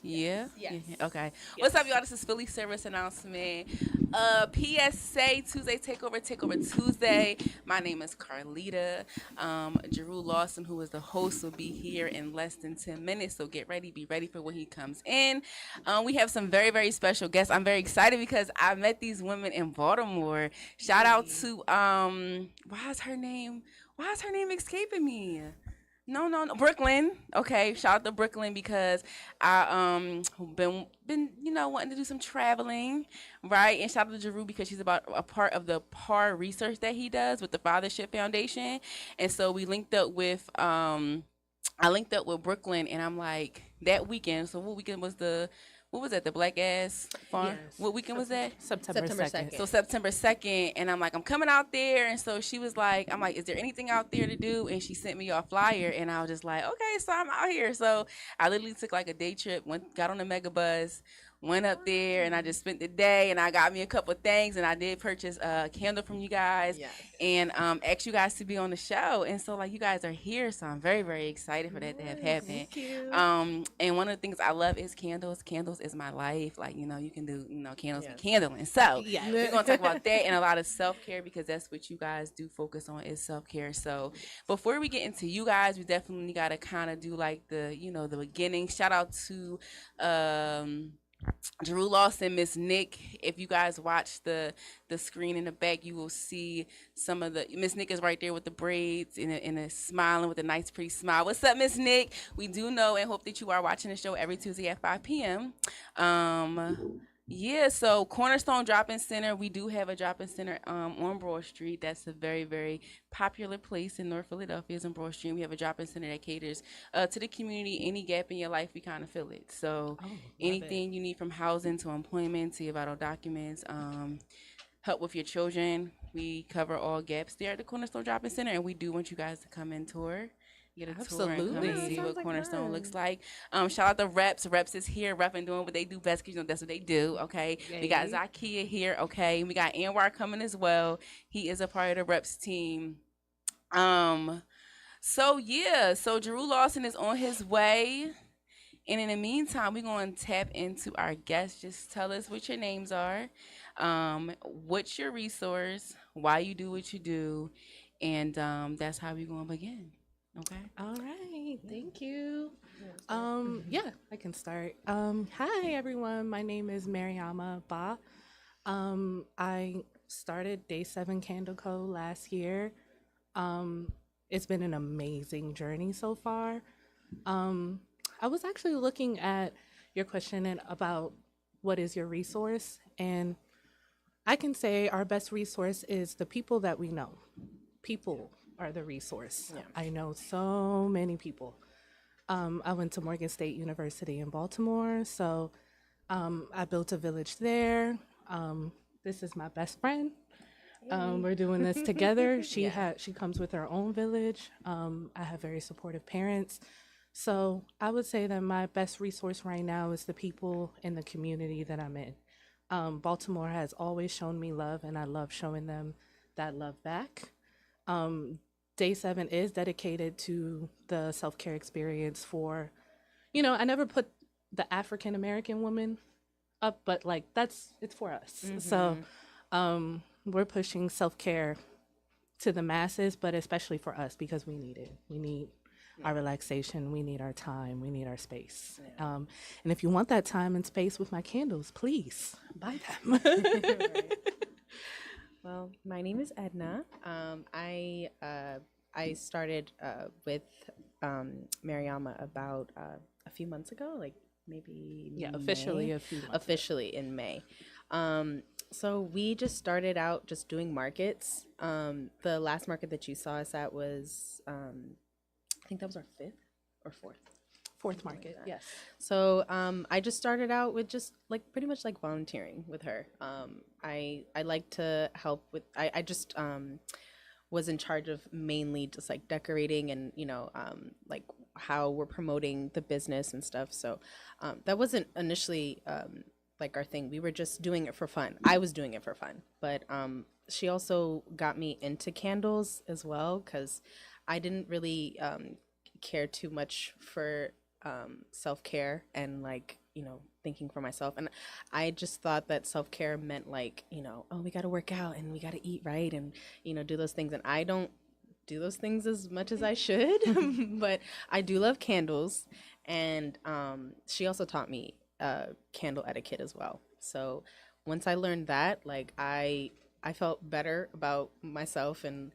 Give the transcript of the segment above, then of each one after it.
Yeah. Yes. Yeah. Okay. Yes. What's up, y'all? This is Philly Service Announcement. PSA Tuesday Takeover Tuesday. My name is Carlita. Jarue Lawson, who is the host, will be here in less than 10 minutes. So get ready. Be ready for when he comes in. We have some very very special guests. I'm very excited because I met these women in Baltimore. Shout out to Why is her name escaping me? No, no, no, Brooklyn. Okay, shout out to Brooklyn because I been wanting to do some traveling, right? And shout out to Jarue because she's about a part of the PAR research that he does with the Fathership Foundation, and so we linked up with I linked up with Brooklyn, and I'm like that weekend. So what weekend was what was that? The Black Ass Farm. Yes. What weekend was that? September September 2nd. 2nd. So September 2nd, and I'm like, I'm coming out there. And so she was like, I'm like, is there anything out there to do? And she sent me a flyer, and I was just like, okay, so I'm out here. So I literally took like a day trip, got on the mega bus, went up there, and I just spent the day, and I got me a couple of things, and I did purchase a candle from you guys, Yes. and asked you guys to be on the show. And so like you guys are here, so I'm very very excited for that to have happened. Thank you. And one of the things I love is candles. Candles is my life. Like you can do candles Yes. be candling. So Yes. we're gonna talk about that and a lot of self care because that's what you guys do focus on is self care. So before we get into you guys, we definitely gotta kind of do like the beginning. Shout out to Drew Lawson, Miss Nick. If you guys watch the screen in the back, you will see some of the Miss Nick is right there with the braids and a smiling with a nice pretty smile. What's up, Miss Nick? We do know and hope that you are watching the show every Tuesday at 5 p.m. Yeah, so Cornerstone Drop-In Center, we do have a drop-in center on Broad Street. That's a very, very popular place in North Philadelphia is on Broad Street. We have a drop-in center that caters to the community. Any gap in your life, we kind of fill it. So Oh, love anything you need from housing to employment to your vital documents, help with your children, we cover all gaps there at the Cornerstone Drop-In Center, and we do want you guys to come and tour. Get a tour and come and Absolutely. see Sounds what like Cornerstone fun. looks like. Shout out to Reps. Reps is here, repping doing what they do best because that's what they do. Okay, we got Yay. Zakia here. Okay, we got Anwar coming as well. He is a part of the Reps team. Um, so yeah, so Drew Lawson is on his way. And in the meantime, we're going to tap into our guests. Just tell us what your names are, what's your resource, why you do what you do, and that's how we're going to begin. Okay. All right. Thank you. Yeah, I can start. Hi everyone. My name is Mariama Ba. I started Day 7 Candle Co. last year. It's been an amazing journey so far. Um, I was actually looking at your question and about what is your resource, and I can say our best resource is the people that we know. People are the resource. Yeah. I know so many people. I went to Morgan State University in Baltimore, so I built a village there. This is my best friend. We're doing this together. She comes with her own village. I have very supportive parents. So I would say that my best resource right now is the people in the community that I'm in. Baltimore has always shown me love, and I love showing them that love back. Um, Day 7 is dedicated to the self care experience for, I never put the African American woman up, but like it's for us. So we're pushing self care to the masses, but especially for us because we need it. We need our relaxation, we need our time, we need our space. And if you want that time and space with my candles, please buy them. Well, my name is Edna. I started with Mariama about a few months ago, like maybe Yeah, officially May. a few months. Officially in May. So we just started out just doing markets. The last market that you saw us at was I think that was our fifth or fourth. Fourth market, yes. So I just started out with just like pretty much like volunteering with her. I like to help with. I just was in charge of mainly just like decorating and like how we're promoting the business and stuff. So that wasn't initially like our thing. We were just doing it for fun. I was doing it for fun, but she also got me into candles as well because I didn't really care too much for self care and like thinking for myself. And I just thought that self-care meant like, oh, we got to work out and we got to eat right and, do those things. And I don't do those things as much as I should, but I do love candles. And she also taught me candle etiquette as well. So once I learned that, like I felt better about myself. And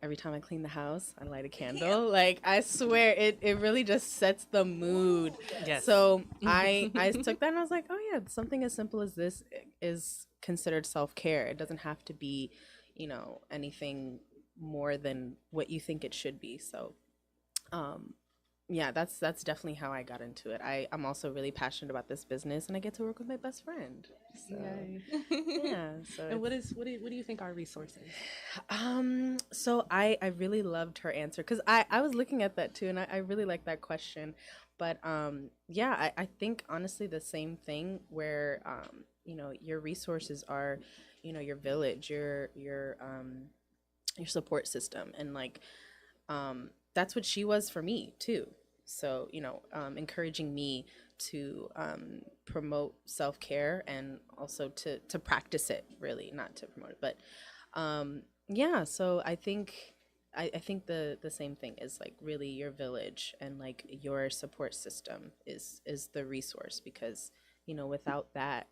every time I clean the house, I light a candle. Like I swear it really just sets the mood. Yes. So I took that and I was like, oh yeah, something as simple as this is considered self-care. It doesn't have to be anything more than what you think it should be. So yeah, that's definitely how I got into it. I'm also really passionate about this business, and I get to work with my best friend. So Yay. yeah. So And what do you think our resources? so I really loved her answer, because I was looking at that too, and I really like that question. But yeah, I think honestly the same thing, where your resources are your village, your support system. And like that's what she was for me too. So encouraging me to promote self-care, and also to practice it, really, not to promote it. But yeah, so I think the same thing is like really your village, and like your support system is the resource. Because without that,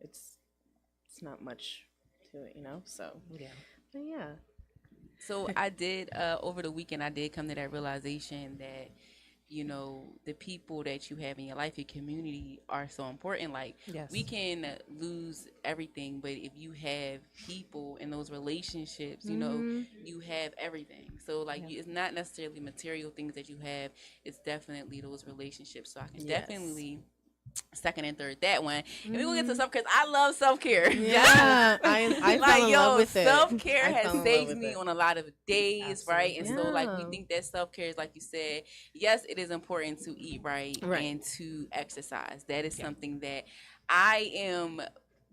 it's not much to it, so Yeah. but yeah. So I did over the weekend. I did come to that realization that the people that you have in your life, your community, are so important. Like Yes. we can lose everything, but if you have people in those relationships, you have everything. So like it's not necessarily material things that you have. It's definitely those relationships. So I can Yes. definitely second and third that one. And we're gonna get to self care. I love self care. Yeah, I Like, fell in love with it. self care I has fell in love saved with me it. on a lot of days, right? And so, like, we Yeah. think that self care is, like you said, yes, it is important to eat right, Right. and to exercise. That is something that I am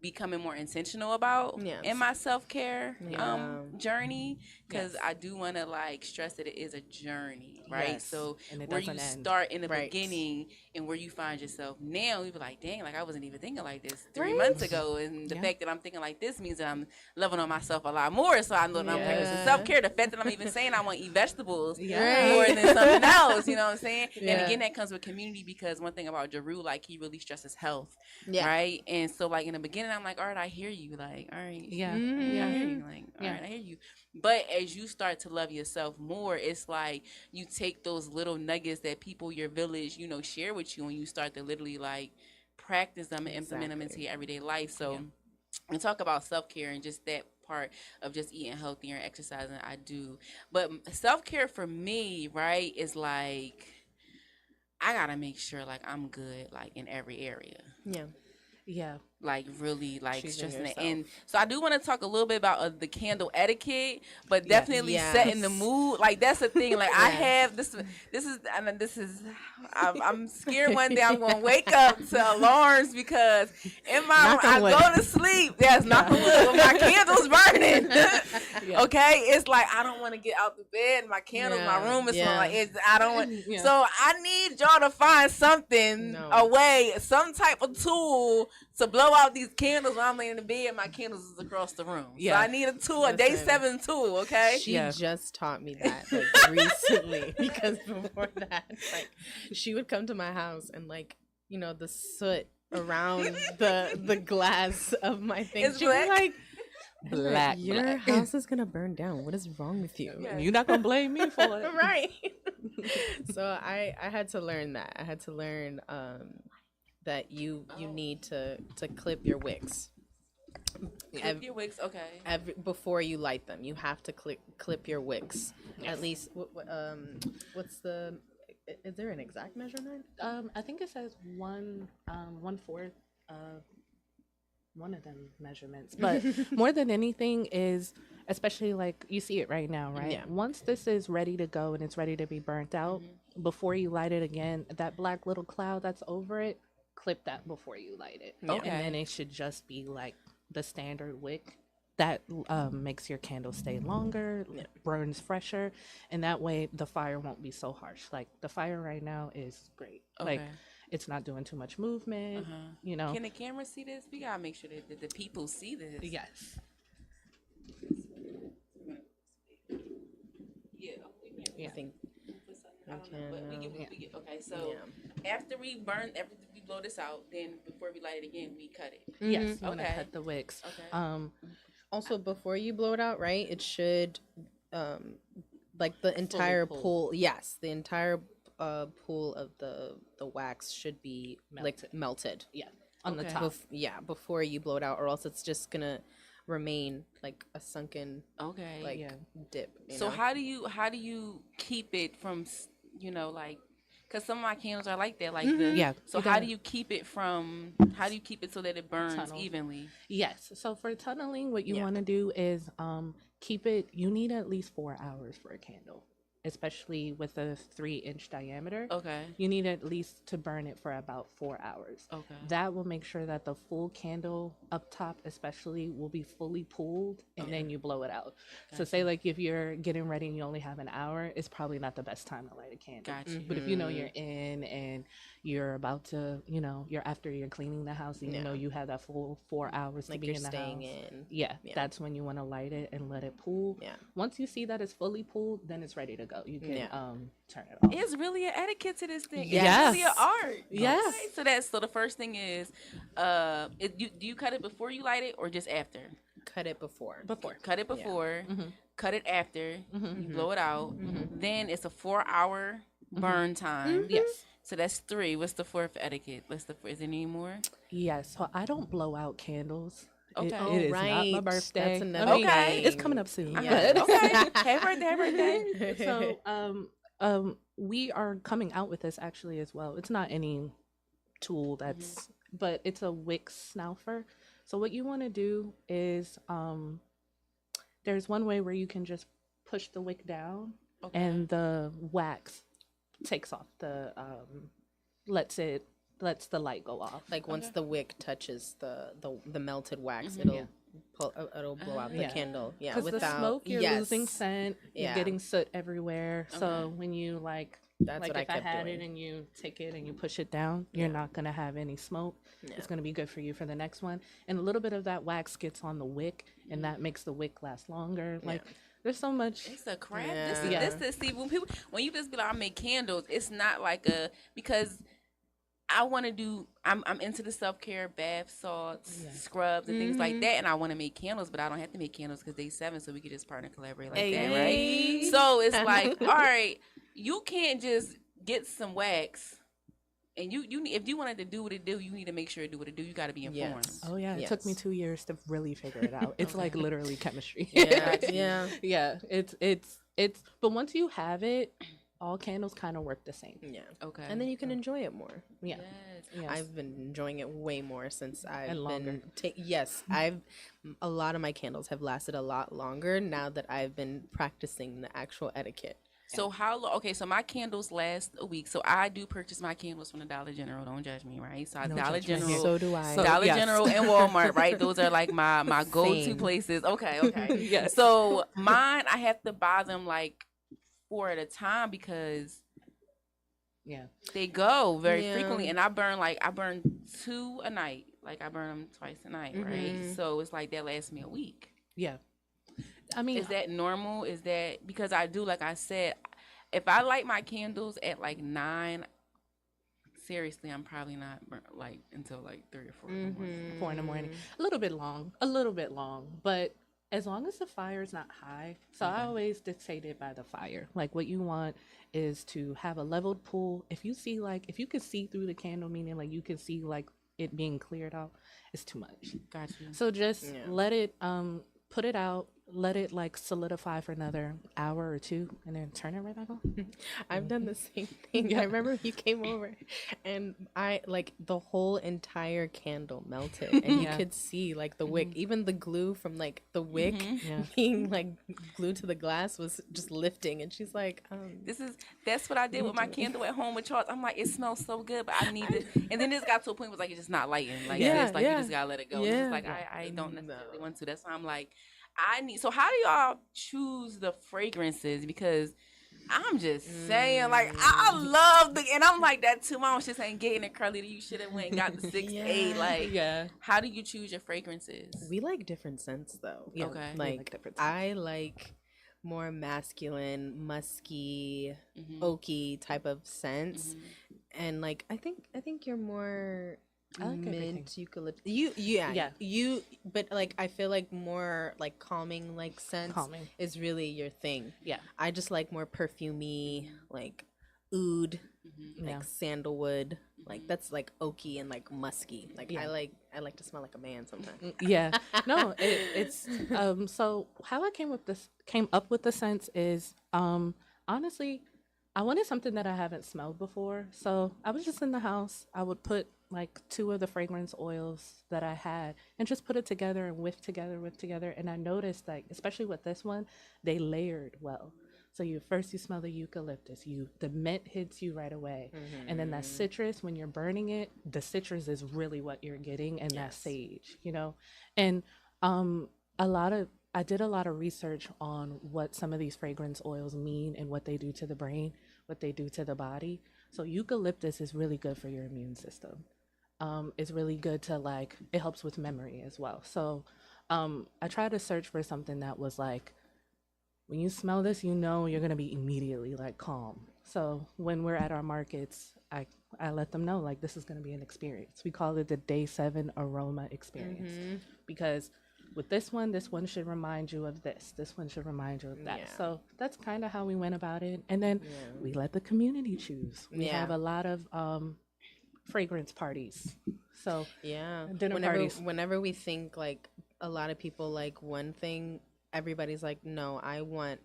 becoming more intentional about Yes. in my self care Yeah. journey, because Yes. I do want to like stress that it is a journey, right? Yes, So and it where you doesn't end. start in the Right. beginning and where you find yourself now, you be like, dang, like I wasn't even thinking like this 3 Right. months ago, and the Yeah. fact that I'm thinking like this means that I'm loving on myself a lot more. So I know that I'm practicing Yeah. self care. The fact that I'm even saying I want to eat vegetables Yeah. more than something else, you know what I'm saying? Yeah. And again, that comes with community, because one thing about Jarue, like he really stresses health, Yeah. right? And so like in the beginning, I'm like, all right, I hear you, like, all right, Yeah. Mhm. yeah, I hear Yeah. you, like, all Yeah. right, I hear you. But as you start to love yourself more, it's like you take those little nuggets that people, your village, share with you, and you start to literally like practice them and implement them into Exactly. your everyday life. So we talk about self-care and just that part of just eating healthier and exercising. I do. But self-care for me, right, is like I gotta make sure like I'm good like in every area. Yeah. Yeah. Like really like Choosing stressing it. yourself. And so I do want to talk a little bit about the candle etiquette, but Yes. definitely Yes. setting the mood. Like that's the thing. Like I Yes. have this is I'm scared one day I'm gonna wake up to alarms, because in my Knock on I wood. go to sleep. There's knock on wood with my candles burning. Yeah. Okay, it's like I don't want to get out the bed. My candles, my Yeah. room is Yeah. like I don't want. Yeah. So I need y'all to find something, No. a way, some type of tool to blow out these candles when I'm laying in the bed. My candles is across the room. Yeah. So I need a tool, a day Listen. 7 tool. Okay. She Yeah. just taught me that like recently, because before that, like she would come to my house and like the soot around the glass of my thing. It's She'd be black? like, Black. your black. house is gonna burn down. What is wrong with you? Yeah. You're not gonna blame me for it. Right. So I had to learn that. I had to learn that you need to clip your wicks. Clip your wigs. Okay. Before you light them, you have to clip your wicks. At least what's the is there an exact measurement? I think it says 1/4 of one of them measurements. But more than anything is, especially like you see it right now, right? Yeah. Once this is ready to go and it's ready to be burnt out, before you light it again, that black little cloud that's over it, clip that before you light it. Okay. And then it should just be like the standard wick that makes your candle stay longer, burns fresher, and that way the fire won't be so harsh. Like the fire right now is great. Like Okay. it's not doing too much movement. You know. Can the camera see this? We gotta make sure that the people see this. Yes. Yeah. I think Okay, so after we blow this out, then before we light it again, we cut it. Yes. You want to Okay. cut the wicks. Okay. also before you blow it out, right? It should, like the entire pool. Yes, the entire pool of the wax should be melted. Yeah. On the top. Before you blow it out, or else it's just gonna remain like a sunken dip. So how do you keep it from like, because some of my candles are like that, like So how do you keep it so that it burns evenly? Yes. So for tunneling, what you want to do is keep it. You need at least 4 hours for a candle, especially with a 3-inch diameter. Okay. You need at least to burn it for about 4 hours. Okay. That will make sure that the full candle up top, especially, will be fully pooled, and then you blow it out. Gotcha. So say like if you're getting ready and you only have an hour, it's probably not the best time to light a candle. Gotcha. But if you know you're in and you're about to, you're cleaning the house and you know you have that full 4 hours to be in the house. Yeah, that's when you want to light it and let it pool. Yeah. Once you see that it's fully pooled, then it's ready to go. You can turn it off. It's really an etiquette to this thing. Yes. It's really an art. Yes. Okay. So the first thing is, do you cut it before you light it or just after? Cut it before. Cut it before. Yeah. Cut it after. You blow it out. Then it's a 4-hour burn time. Yes. So that's 3. What's the 4th etiquette? Is there any more? Yes. So I don't blow out candles. Okay. It is not my birthday. That's another thing. It's coming up soon. Yeah. Okay. Happy birthday. So we are coming out with this actually as well. It's not any tool that's, but it's a wick snoufer. So what you want to do is, there's one way where you can just push the wick down, and the wax takes off the, lets the light go off. Like once the wick touches the melted wax, it'll blow out the candle. Yeah, because the smoke, you're losing scent. You're getting soot everywhere. So when you that's like what if I had it and you take it and you push it down, you're not gonna have any smoke. It's gonna be good for you for the next one. And a little bit of that wax gets on the wick, and that makes the wick last longer. Like there's so much. It's a craft. This see when you just be like, I make candles, it's not like because I want to do. I'm into the self-care, bath salts, scrubs, and things like that, and I want to make candles, but I don't have to make candles because day 7, so we could just partner collaborate like that, right? So it's like, all right, you can't just get some wax, and you if you wanted to do what it do, you need to make sure it do what it do. You got to be informed. Yes. Oh yeah, it took me 2 years to really figure it out. It's like literally chemistry. Yeah. It's. But once you have it, all candles kind of work the same. Yeah. Okay. And then you can enjoy it more. Yeah. Yes. I've been enjoying it way more since I've And longer. been. A lot of my candles have lasted a lot longer now that I've been practicing the actual etiquette. So how long? Okay, so my candles last a week. So I do purchase my candles from the Dollar General. Don't judge me, right? So Dollar General, So do I. Dollar General and Walmart, right? Those are like my go-to Same. places. Okay. Yes. So mine, I have to buy them like 4 at a time because they go very frequently, and I burn 2 a night. Like I burn them twice a night, right? So it's like that lasts me a week. Yeah. I mean, Is that normal? Is that because I do, like I said, if I light my candles at like 9, seriously, I'm probably not like until like 3 or 4 in the morning. 4 in the morning. A little bit long, but as long as the fire is not high. So I always dictate it by the fire. Like what you want is to have a leveled pool. If you could see through the candle, meaning like you can see like it being cleared out, it's too much. Gotcha. So just let it, put it out, let it like solidify for another hour or 2, and then turn it right back on. I've done the same thing. I remember you came over and I like the whole entire candle melted and you could see like the wick, even the glue from like the wick being like glued to the glass was just lifting, and she's like, that's what I did with my candle at home with Charles. I'm like, it smells so good, but I need it. And then this got to a point where it's like it's just not lighting. Like it's like you just gotta let it go. It's just like I don't necessarily want to. That's why I'm like, so how do y'all choose the fragrances? Because I'm just saying, like, I love and I'm like that too. My own shit ain't getting it curly. You should have went and got the 6'8". Like, Yeah. how do you choose your fragrances? We like different scents though. Yeah, Okay. we Like different scents. I like more masculine, musky, oaky type of scents, and like I think you're more I like everything. mint eucalyptus. Yeah, Yeah. you. But like I feel like more like calming like scents Calming. is really your thing. Yeah. I just like more perfumey, like oud, Yeah. like sandalwood. Like that's like oaky and like musky. Like Yeah. I like to smell like a man sometimes. Yeah. No, it's so how I came up with the scents is honestly I wanted something that I haven't smelled before. So I was just in the house. I would put like 2 of the fragrance oils that I had and just put it together and whiff together. And I noticed like, especially with this one, they layered well. So you smell the eucalyptus, the mint hits you right away. And then that citrus, when you're burning it, the citrus is really what you're getting, and that sage, And I did a lot of research on what some of these fragrance oils mean and what they do to the brain, what they do to the body. So eucalyptus is really good for your immune system. It's really good to it helps with memory as well. So I tried to search for something that was like, when you smell this, you're going to be immediately like calm. So when we're at our markets, I let them know like this is going to be an experience. We call it the Day 7 aroma experience because with this one should remind you of this. This one should remind you of that. Yeah. So that's kind of how we went about it. And then we let the community choose. We have a lot of fragrance parties. So dinner parties. Whenever we think like a lot of people like one thing, everybody's like, no, I want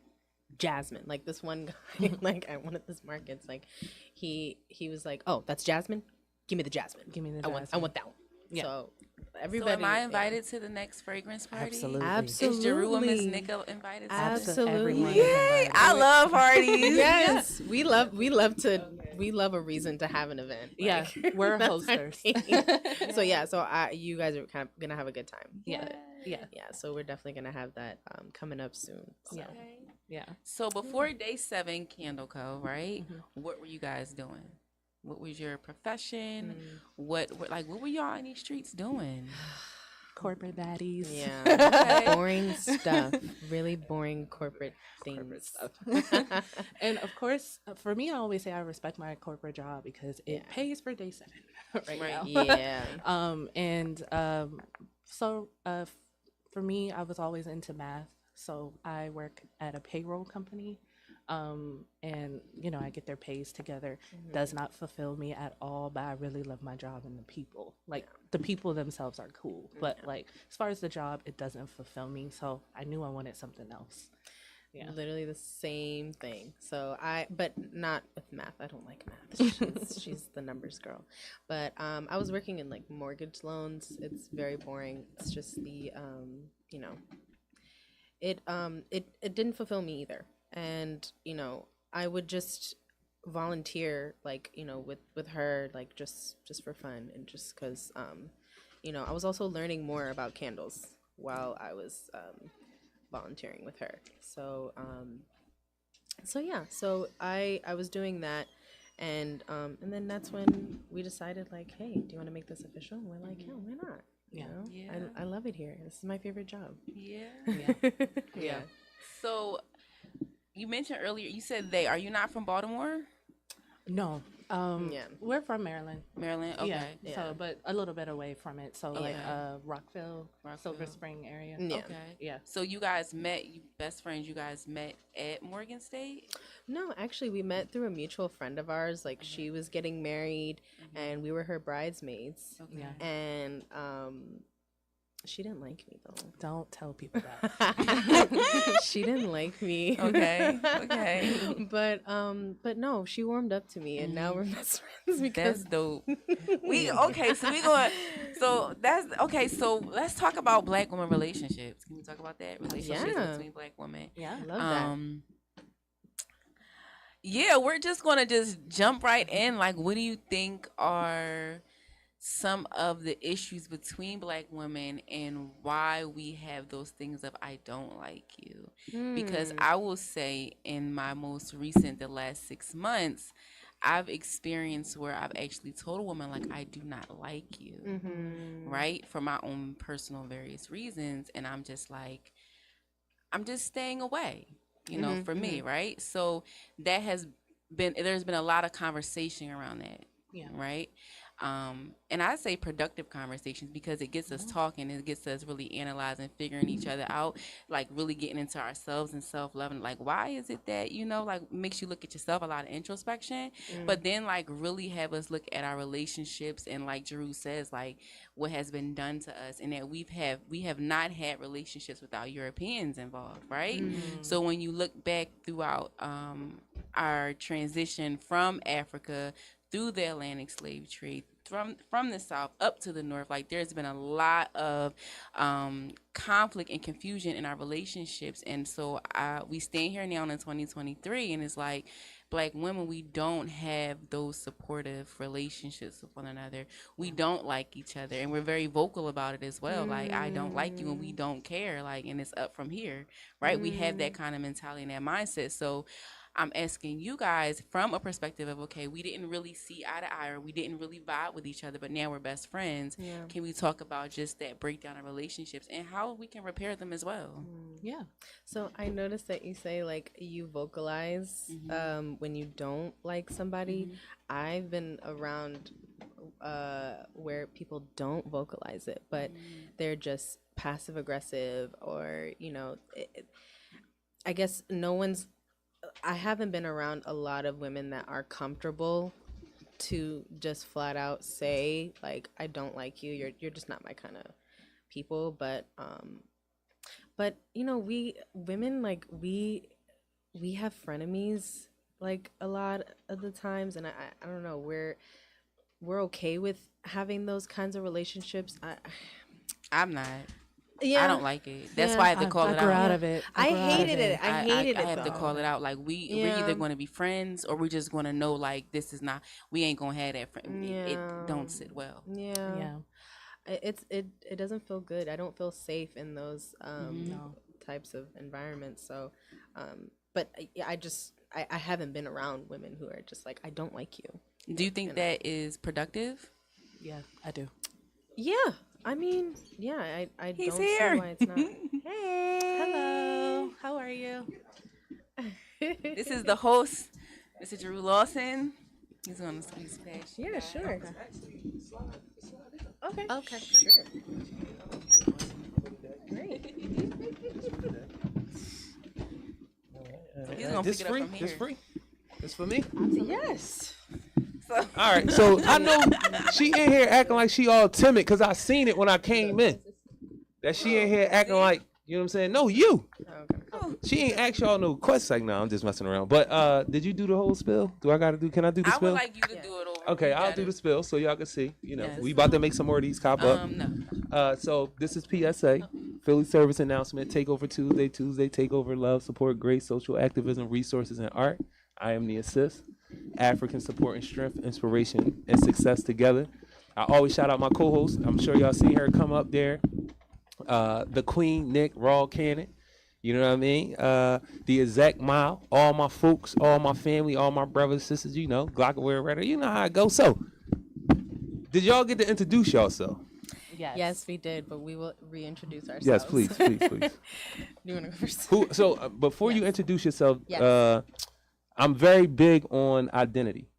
jasmine. Like this one guy, like I wanted this market. It's like he was like, oh, that's jasmine. Give me the jasmine. Give me the I want that one. Yeah. So So everybody. am I invited to the next fragrance party? Absolutely. Absolutely. Is Jarue and Miss Nika invited? To this? Absolutely. Everyone is Yay! invited. I love parties. Yes, we love a reason to have an event. Yeah, Like, we're that's our hosters. thing. So you guys are kind of gonna have a good time. Yeah. Yeah. Yeah, so we're definitely gonna have that coming up soon. So. Yeah. Yeah. So before Day 7 Candle Co, right? What were you guys doing? What was your profession? What were y'all in these streets doing? Corporate baddies. Yeah, Okay. boring stuff. Really boring corporate things. Corporate stuff. And of course, for me, I always say I respect my corporate job because it pays for Day 7 right Right. now. Yeah. So for me, I was always into math. So I work at a payroll company. And I get their pays together. Does not fulfill me at all, but I really love my job and the people. Like the people themselves are cool, but like as far as the job, it doesn't fulfill me. So I knew I wanted something else. Yeah. Literally the same thing. So but not with math. I don't like math. She's the numbers girl. But I was working in like mortgage loans. It's very boring. It's just the it didn't fulfill me either. And I would just volunteer like with her like just for fun and just because I was also learning more about candles while I was volunteering with her. So so I was doing that, and then that's when we decided like, hey, do you want to make this official? And we're like, yeah, why not? Yeah. I love it here. This is my favorite job. Yeah. Yeah. So you mentioned earlier, you said are you not from Baltimore? No. Yeah. We're from Maryland. Maryland? Okay. Yeah. So, but a little bit away from it. So, like Rockville. Silver Spring area. Yeah. Okay. Yeah. So you guys met, best friends, you guys met at Morgan State? No, actually, we met through a mutual friend of ours. Like, she was getting married, and we were her bridesmaids. Okay. Yeah. And she didn't like me, though. Don't tell people that. She didn't like me. Okay. Okay. But no, she warmed up to me, and now we're best friends That's because dope. So let's talk about Black women relationships. Can we talk about that? Relationships Yeah. between Black women. Yeah. I love that. Yeah, we're just gonna just jump right in. Like, what do you think are some of the issues between Black women and why we have those things of I don't like you. Because I will say in my most recent, the last 6 months, I've experienced where I've actually told a woman like I do not like you, right? For my own personal various reasons. And I'm just like, I'm just staying away, for me, right? So that has there's been a lot of conversation around that, Yeah. right? And I say productive conversations because it gets us talking, it gets us really analyzing, figuring each other out, like really getting into ourselves and self-loving. Like, why is it that, like makes you look at yourself, a lot of introspection, but then like really have us look at our relationships and like Jarue says, like what has been done to us and that we have not had relationships without Europeans involved, right? So when you look back throughout our transition from Africa through the Atlantic slave trade from the south up to the north, like there's been a lot of conflict and confusion in our relationships. And so we stand here now in 2023 and it's like Black women, we don't have those supportive relationships with one another. We don't like each other and we're very vocal about it as well. Like I don't like you and we don't care, like, and it's up from here, right? We have that kind of mentality and that mindset. So I'm asking you guys from a perspective of, okay, we didn't really see eye to eye or we didn't really vibe with each other, but now we're best friends. Yeah. Can we talk about just that breakdown of relationships and how we can repair them as well? Yeah. So I noticed that you say like you vocalize when you don't like somebody. I've been around where people don't vocalize it, but they're just passive aggressive or I guess I haven't been around a lot of women that are comfortable to just flat out say like I don't like you. You're just not my kind of people. But we women like we have frenemies like a lot of the times, and I don't know, we're okay with having those kinds of relationships. I'm not. Yeah, I don't like it. That's why I have to call I it grew out. out of it. I grew out of hated it. I hated I it have to though. call it out. Like we're Yeah. either going to be friends or we're just going to know like this is not. We ain't gonna have that friend. It Yeah. don't sit well. Yeah. Yeah. It doesn't feel good. I don't feel safe in those No. types of environments. So but I haven't been around women who are just like I don't like you. Do you think that is productive? Yeah, I do. Yeah. I mean, yeah, I He's don't here. see why it's not. Hey. Hello. How are you? This is the host, Mr. Jarue Lawson. He's gonna squeeze past you. Yeah, sure. Okay. Okay. Sure. Great. He's gonna This pick it up free? from here. This free? This for me? Yes. So, All right. So I know she in here acting like she all timid because I seen it when I came in. That she in here acting like, you know what I'm saying? No, you. Okay. She ain't asked y'all no questions. Like, no, I'm just messing around. But did you do the whole spill? Can I do the I spill? would like you to do it over. Okay, You I'll got do it. the spill so y'all can see. Yes. We about to make some more of these cop up. No. So this is PSA, Philly Service Announcement, Takeover Tuesday, Takeover Love, Support Grace, Social Activism, Resources, and Art. I am the assist, African Support and Strength, Inspiration, and Success Together. I always shout out my co-host. I'm sure y'all seen her come up there. The Queen, Nick, Raw Cannon. You know what I mean? The Exact Mile, all my folks, all my family, all my brothers, sisters, Glockaware Redder. You know how it goes. So, did y'all get to introduce yourself? Yes, we did, but we will reintroduce ourselves. Yes, please. Do you want to go first? So before you introduce yourself, Yes. I'm very big on identity.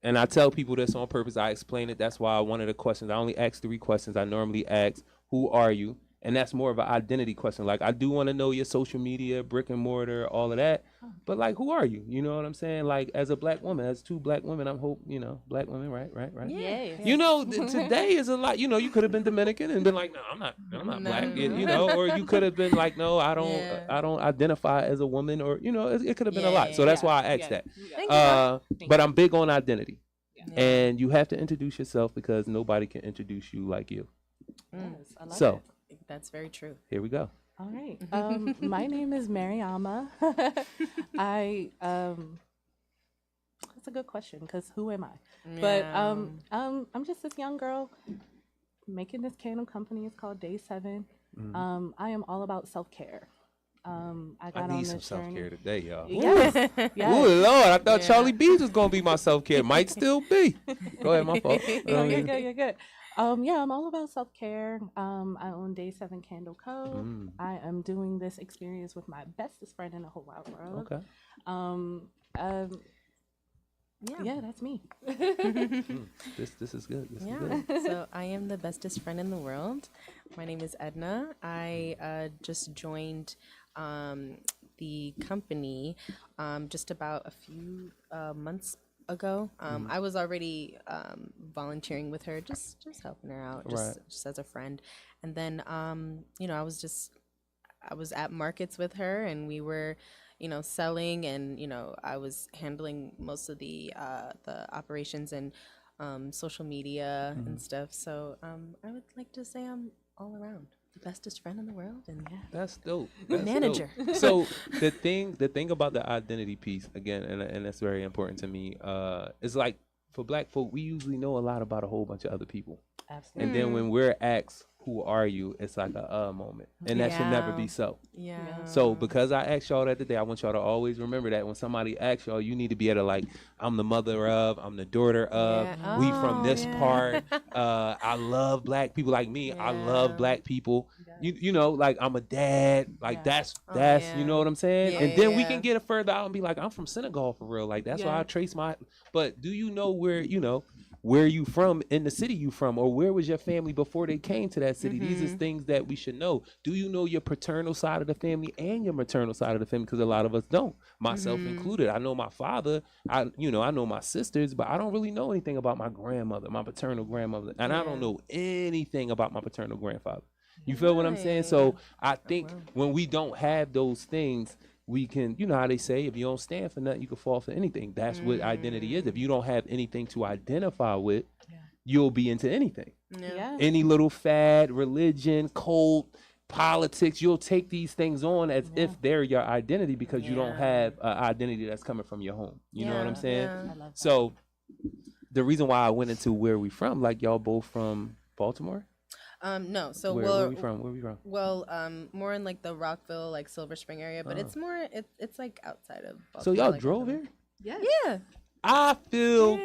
And I tell people this on purpose. I explain it. That's why one of the questions, I only ask 3 questions. I normally ask, who are you? And that's more of an identity question. Like, I do want to know your social media, brick and mortar, all of that. But, like, who are you? You know what I'm saying? Like, as a black woman, as 2 black women, I'm hope, black women, right? Yeah. Today is a lot. You could have been Dominican and been like, no, I'm not black. Or you could have been like, no, I don't identify as a woman, or it could have been a lot. So that's why I asked that. Thank you. But I'm big on identity, and you have to introduce yourself because nobody can introduce you like you. Yes, I love So it. That's very true. here we go. All right. My name is Mariama. I That's a good question because who am I? But Yeah. I'm just this young girl making this candle company. It's called Day 7. I am all about self care. I I got need on some this self care journey. today, y'all. Yes, Ooh, yes. Lord, I thought Yeah. Charlie Bees was gonna be my self care. Might still be. Go ahead, my fault. No, you're good. You're good. Yeah, I'm all about self care. I own Day 7 Candle Co. Mm, I am doing this experience with my bestest friend in the whole wide world. okay. Um, um, Yeah. yeah, that's me. This is good. This is Yeah. good. So I am the bestest friend in the world. My name is Edna. I just joined the company just about a few months ago. I was already volunteering with her, just helping her out, Right. just as a friend. And then I was at markets with her, and we were, selling, and I was handling most of the operations and social media and stuff. So I would like to say I'm all around the bestest friend in the world, and That's dope. That's Manager. dope. So the thing about the identity piece again, and that's very important to me. Is like for Black folk, we usually know a lot about a whole bunch of other people, Absolutely. and then when we're asked, "Who are you?" It's like a moment, and that should never be Yeah. so. yeah. So because I asked y'all that today, I want y'all to always remember that when somebody asks y'all, you need to be able to like, I'm the mother of, I'm the daughter of, Yeah. we from Oh, this yeah. part. I love Black people like me. I love Yeah. Black people. You know, like I'm a dad. Like Yeah. that's yeah. you know what I'm saying? Yeah, And then we yeah. can get it further out and be like, I'm from Senegal for real. Like that's why Yeah. I trace my. But do you know where you from in the city you from, or where was your family before they came to that city? These is things that we should know. Do you know your paternal side of the family and your maternal side of the family? Because a lot of us don't, myself included. I know my father, I know my sisters, but I don't really know anything about my grandmother, my paternal grandmother, and I don't know anything about my paternal grandfather. You feel what I'm saying? So I think when we don't have those things, we can, you know how they say, if you don't stand for nothing, you can fall for anything. That's what identity is. If you don't have anything to identify with, you'll be into anything. Yeah. Any little fad, religion, cult, politics, you'll take these things on as if they're your identity because you don't have an identity that's coming from your home. You know what I'm saying? Yeah. I love that. So the reason why I went into where we from, like y'all both from Baltimore? No. So Where we from? Where we from? Well, more in like the Rockville, like Silver Spring area, but it's more it's like outside of So Baltimore, y'all like, drove here? Yes. Yeah. I feel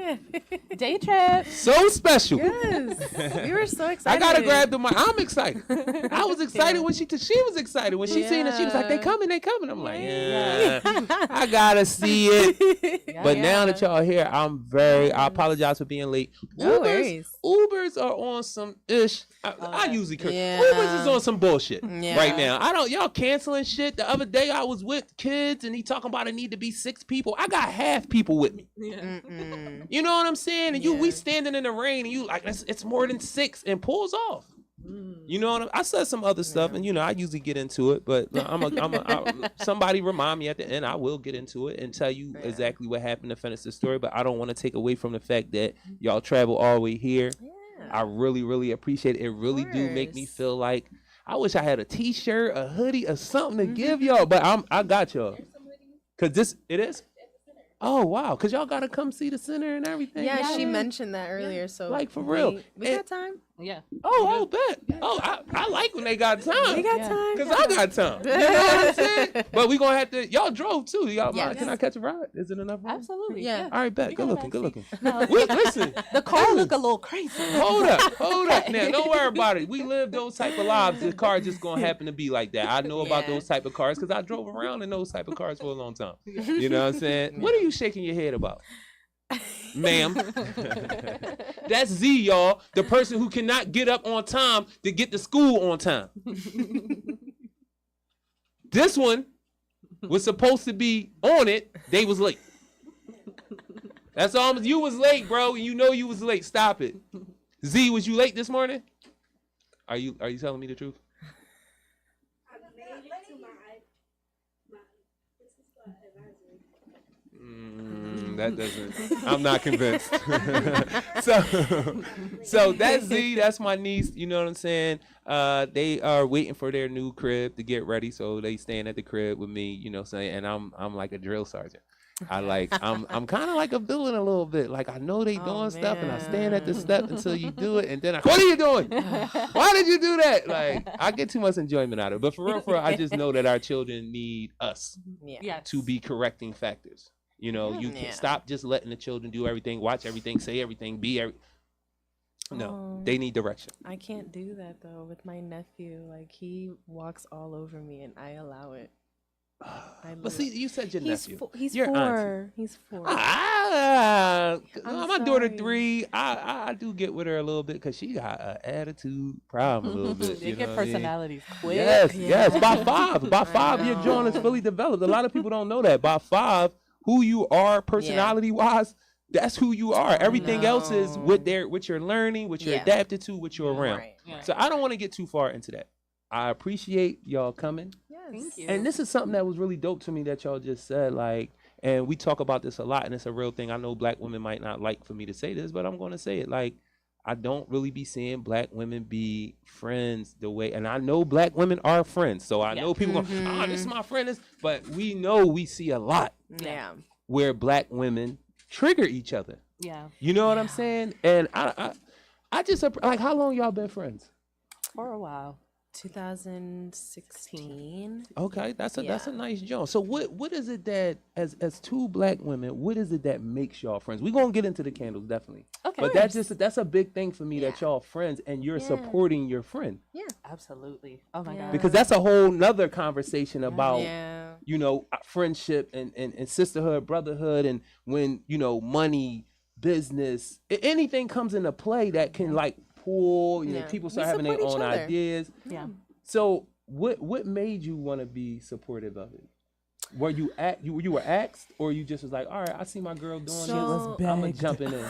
Day trip. so special. Yes. We were so I excited. gotta grab the mic. I'm excited. I was excited when she was excited when she seen it. She was like, "They coming." I'm like, "Yeah, I gotta see it." But now that y'all here, I apologize for being late. No worries. Ubers are on some ish. I usually curse. Yeah. Ubers is on some bullshit Yeah. right now. Y'all canceling shit. The other day I was with kids and he talking about it need to be 6 people. I got half people with me. Mm-mm. You know what I'm saying? And we standing in the rain and you like it's more than 6 and pulls off. You know what I said some other stuff and I usually get into it, but somebody remind me at the end. I will get into it and tell you exactly what happened to finish the story, but I don't want to take away from the fact that y'all travel all the way here. Yeah. I really, really appreciate it. It really do make me course. feel like I wish I had a t-shirt, a hoodie, or something to give y'all, but I got y'all. Cause it is. Oh wow! Cause y'all gotta come see the center and everything. Yeah, she mentioned that earlier. So Like, for real. we And- got time. Yeah. Oh, bet. Oh, I like when they got time. We got Yeah. time. Cause I got time. You know what I'm saying? But we gonna have to. Y'all drove too. Y'all mind? Yes. Can I catch a ride? Is it enough room? Absolutely. Yeah. All right, bet. We Good got a looking. Good looking. No, Listen. the car look a little crazy. Hold up. Now, don't worry about it. We live those type of lives. The car just gonna happen to be like that. I know about Yeah. those type of cars because I drove around in those type of cars for a long time. You know what I'm saying? What are you shaking your head about? Ma'am. That's Z, y'all. The person who cannot get up on time to get to school on time. This one was supposed to be on it. They was late. That's all. You was late, bro. And you know you was late. Stop it. Z, was you late this morning? Are you telling me the truth? That doesn't. I'm not convinced. so that's Z. That's my niece. You know what I'm saying? They are waiting for their new crib to get ready, so they staying at the crib with me. You know, what I'm saying, and I'm like a drill sergeant. I'm kind of like a villain a little bit. Like I know they doing stuff, and I man. stand at the step until you do it, and then what are you doing? Why did you do that? Like I get too much enjoyment out of it. But for real, I just know that our children need us Yeah. to be correcting factors. You know, you can stop just letting the children do everything, watch everything, say everything, be every. No, they need direction. I can't do that though with my nephew. Like he walks all over me, and I allow it. But see, you said your he's nephew. he's Your 4. auntie. He's 4. My daughter sorry. 3. I do get with her a little bit because she got an attitude problem a little bit. They You get know what I mean? personalities quick. Yes. By 5, your joint is fully developed. A lot of people don't know that. By 5, who you are personality wise, that's who you are. Everything else is what you're learning, what you're adapted to, what you're around. Right. So I don't want to get too far into that. I appreciate y'all coming. Yes. And this is something that was really dope to me that y'all just said, like, and we talk about this a lot, and it's a real thing. I know black women might not like for me to say this, but I'm going to say it. Like, I don't really be seeing black women be friends the way, and I know black women are friends. So I know people going, oh, this is my friend. But we know we see a lot where black women trigger each other. Yeah. You know what I'm saying? And I just, like, how long y'all been friends? For a while. 2016. Okay, that's a nice job. So what is it that as 2 black women, what is it that makes y'all friends? We're gonna get into the candles definitely. Okay. But that's a big thing for me that y'all friends and you're supporting your friend. Yeah. Absolutely. Oh my God. Because that's a whole nother conversation about Yeah. you know, friendship and sisterhood, brotherhood, and when, you know, money, business, anything comes into play that can like pull, you know, people start having their own ideas. Yeah. So what made you want to be supportive of it? Were you were asked, or you just was like, all right, I see my girl doing So- this, I'm gonna jumping in.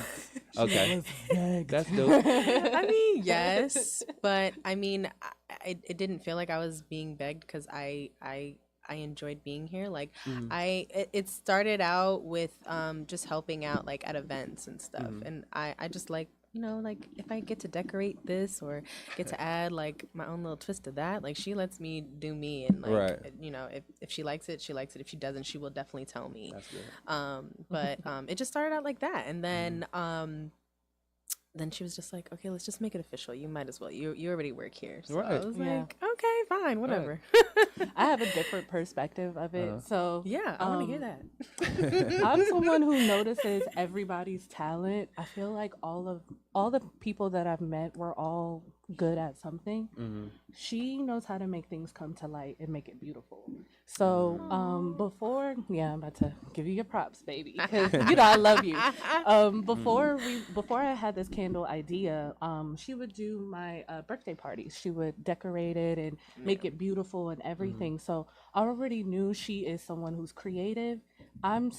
Okay, that's dope. I mean, yes, but I mean, it didn't feel like I was being begged because I enjoyed being here. Like it started out with just helping out like at events and stuff, and I just like, you know, like if I get to decorate this or get to add like my own little twist to that, like she lets me do me, and like you know, if she likes it, she likes it. If she doesn't, she will definitely tell me. That's good. But it just started out like that, and then she was just like, okay, let's just make it official. You might as well. You already work here. So I was like, okay, fine, whatever. I have a different perspective of it. So Yeah, I want to hear that. I'm someone who notices everybody's talent. I feel like all the people that I've met were all good at something. She knows how to make things come to light and make it beautiful. So before, I'm about to give you your props, baby, because you know I love you. Before I had this candle idea, she would do my birthday parties. She would decorate it and make it beautiful and everything. So I already knew she is someone who's creative. I'm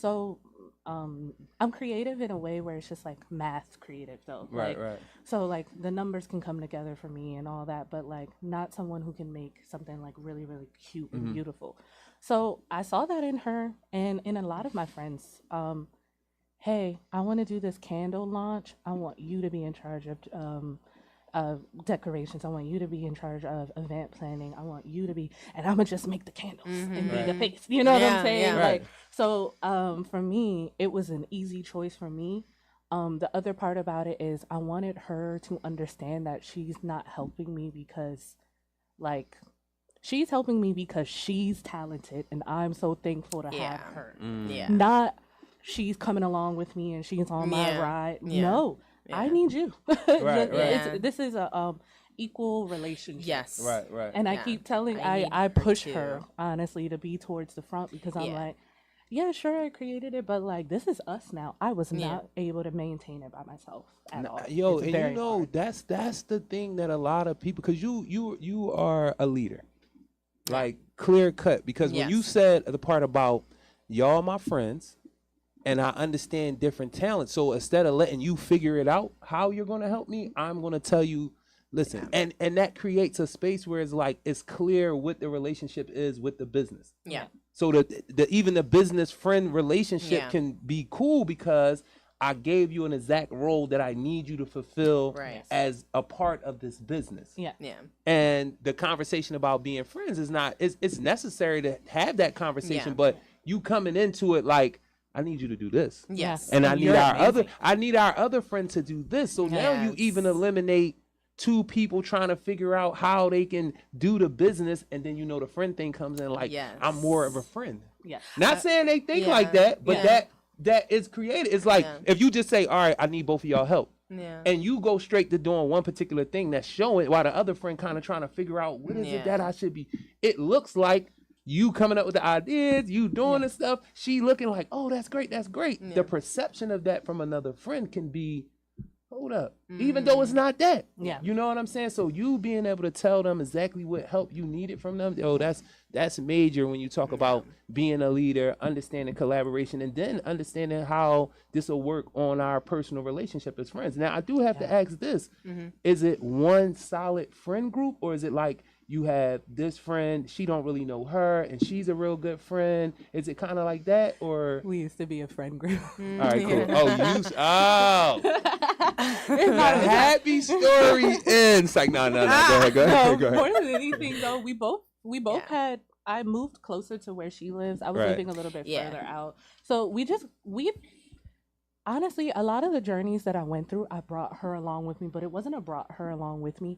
creative in a way where it's just like math creative though. Right. So like the numbers can come together for me and all that, but like not someone who can make something like really, really cute and beautiful. So I saw that in her and in a lot of my friends. Hey, I want to do this candle launch. I want you to be in charge of decorations. I want you to be in charge of event planning. I want you to be, and I'm gonna just make the candles and be the face. You know what I'm saying? Yeah. Like, so for me, it was an easy choice for me. The other part about it is I wanted her to understand that she's not helping me because, like, she's helping me because she's talented, and I'm so thankful to have her. Yeah. Not she's coming along with me and she's on my ride. Yeah. No. I need you. Yeah. This is a equal relationship. Yes. Right. And I keep telling, I push her honestly to be towards the front because I'm like, yeah, sure, I created it, but like this is us now. I was not able to maintain it by myself at all. Yo, It's and very you know hard. that's the thing that a lot of people, because you are a leader, like clear cut. Because when you said the part about y'all my friends, and I understand different talents, so instead of letting you figure it out how you're gonna help me, I'm gonna tell you, listen, and that creates a space where it's like it's clear what the relationship is with the business. Yeah. So the even the business friend relationship can be cool because I gave you an exact role that I need you to fulfill as a part of this business. Yeah. And the conversation about being friends is not, it's necessary to have that conversation, but you coming into it like, I need you to do this. Yes. And I need you're our amazing. other friend to do this. So now you Yes. even eliminate two people trying to figure out how they can do the business, and then the friend thing comes in like Yes. I'm more of a friend. Yeah. Not saying they think yeah. like that, but Yeah. that is created. It's like Yeah. if you just say, all right, I need both of y'all help. Yeah. And you go straight to doing one particular thing that's showing while the other friend kind of trying to figure out what is it that I should be. It looks like you coming up with the ideas, you doing the stuff. She looking like, oh, that's great, that's great. Yeah. The perception of that from another friend can be, hold up, even though it's not that. Yeah. You know what I'm saying? So you being able to tell them exactly what help you needed from them, that's major when you talk about being a leader, understanding collaboration, and then understanding how this will work on our personal relationship as friends. Now, I do have to ask this. Is it one solid friend group, or is it like you have this friend, she don't really know her, and she's a real good friend? Is it kind of like that, or? We used to be a friend group. All right, cool. Oh, the happy story ends. It's like, no. Go ahead. No, more than anything, though, we both had. I moved closer to where she lives. I was Right. living a little bit further out. So we honestly, a lot of the journeys that I went through, I brought her along with me, but it wasn't a brought her along with me.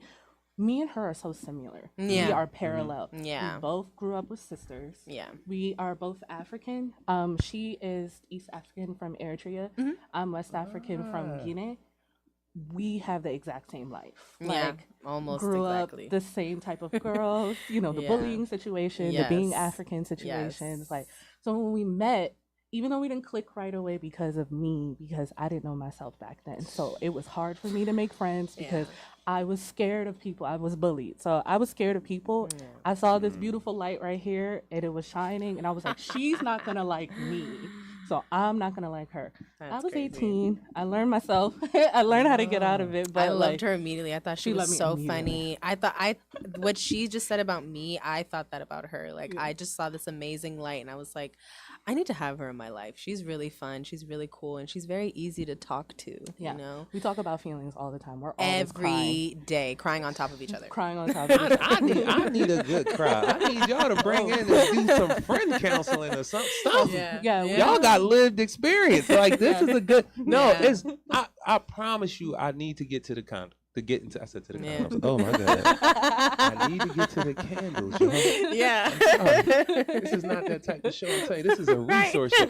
Me and her are so similar. Yeah. We are parallel. Yeah. We both grew up with sisters. Yeah. We are both African. She is East African from Eritrea. I'm West African from Guinea. We have the exact same life. Yeah, Like, almost grew exactly. up the same type of girls, the Yeah. bullying situation, the being Yes. African situation. Yes. It's like, so when we met, even though we didn't click right away because I didn't know myself back then. So it was hard for me to make friends because I was scared of people. I was bullied. So I was scared of people. I saw this beautiful light right here and it was shining and I was like, she's not going to like me. So I'm not going to like her. I That's was crazy. 18. I learned myself. I learned how to get out of it. But I loved like, her immediately. I thought she loved was me so immediately. funny. What she just said about me, I thought that about her. Like, I just saw this amazing light and I was like, I need to have her in my life. She's really fun. She's really cool. And she's very easy to talk to, Yeah. you know? We talk about feelings all the time. We're always crying. Every day, crying on top of each other. Crying on top of each other. I need a good cry. I need y'all to bring in and do some friend counseling or something. Yeah. Y'all got lived experience. Like this is a good. No, Yeah. it's. I promise you, I need to get to the condo. I said to the Yeah. condos. Oh my god. I need to get to the candles, yo. Yeah. This is not that type of show. I'm telling you, this is a resource show.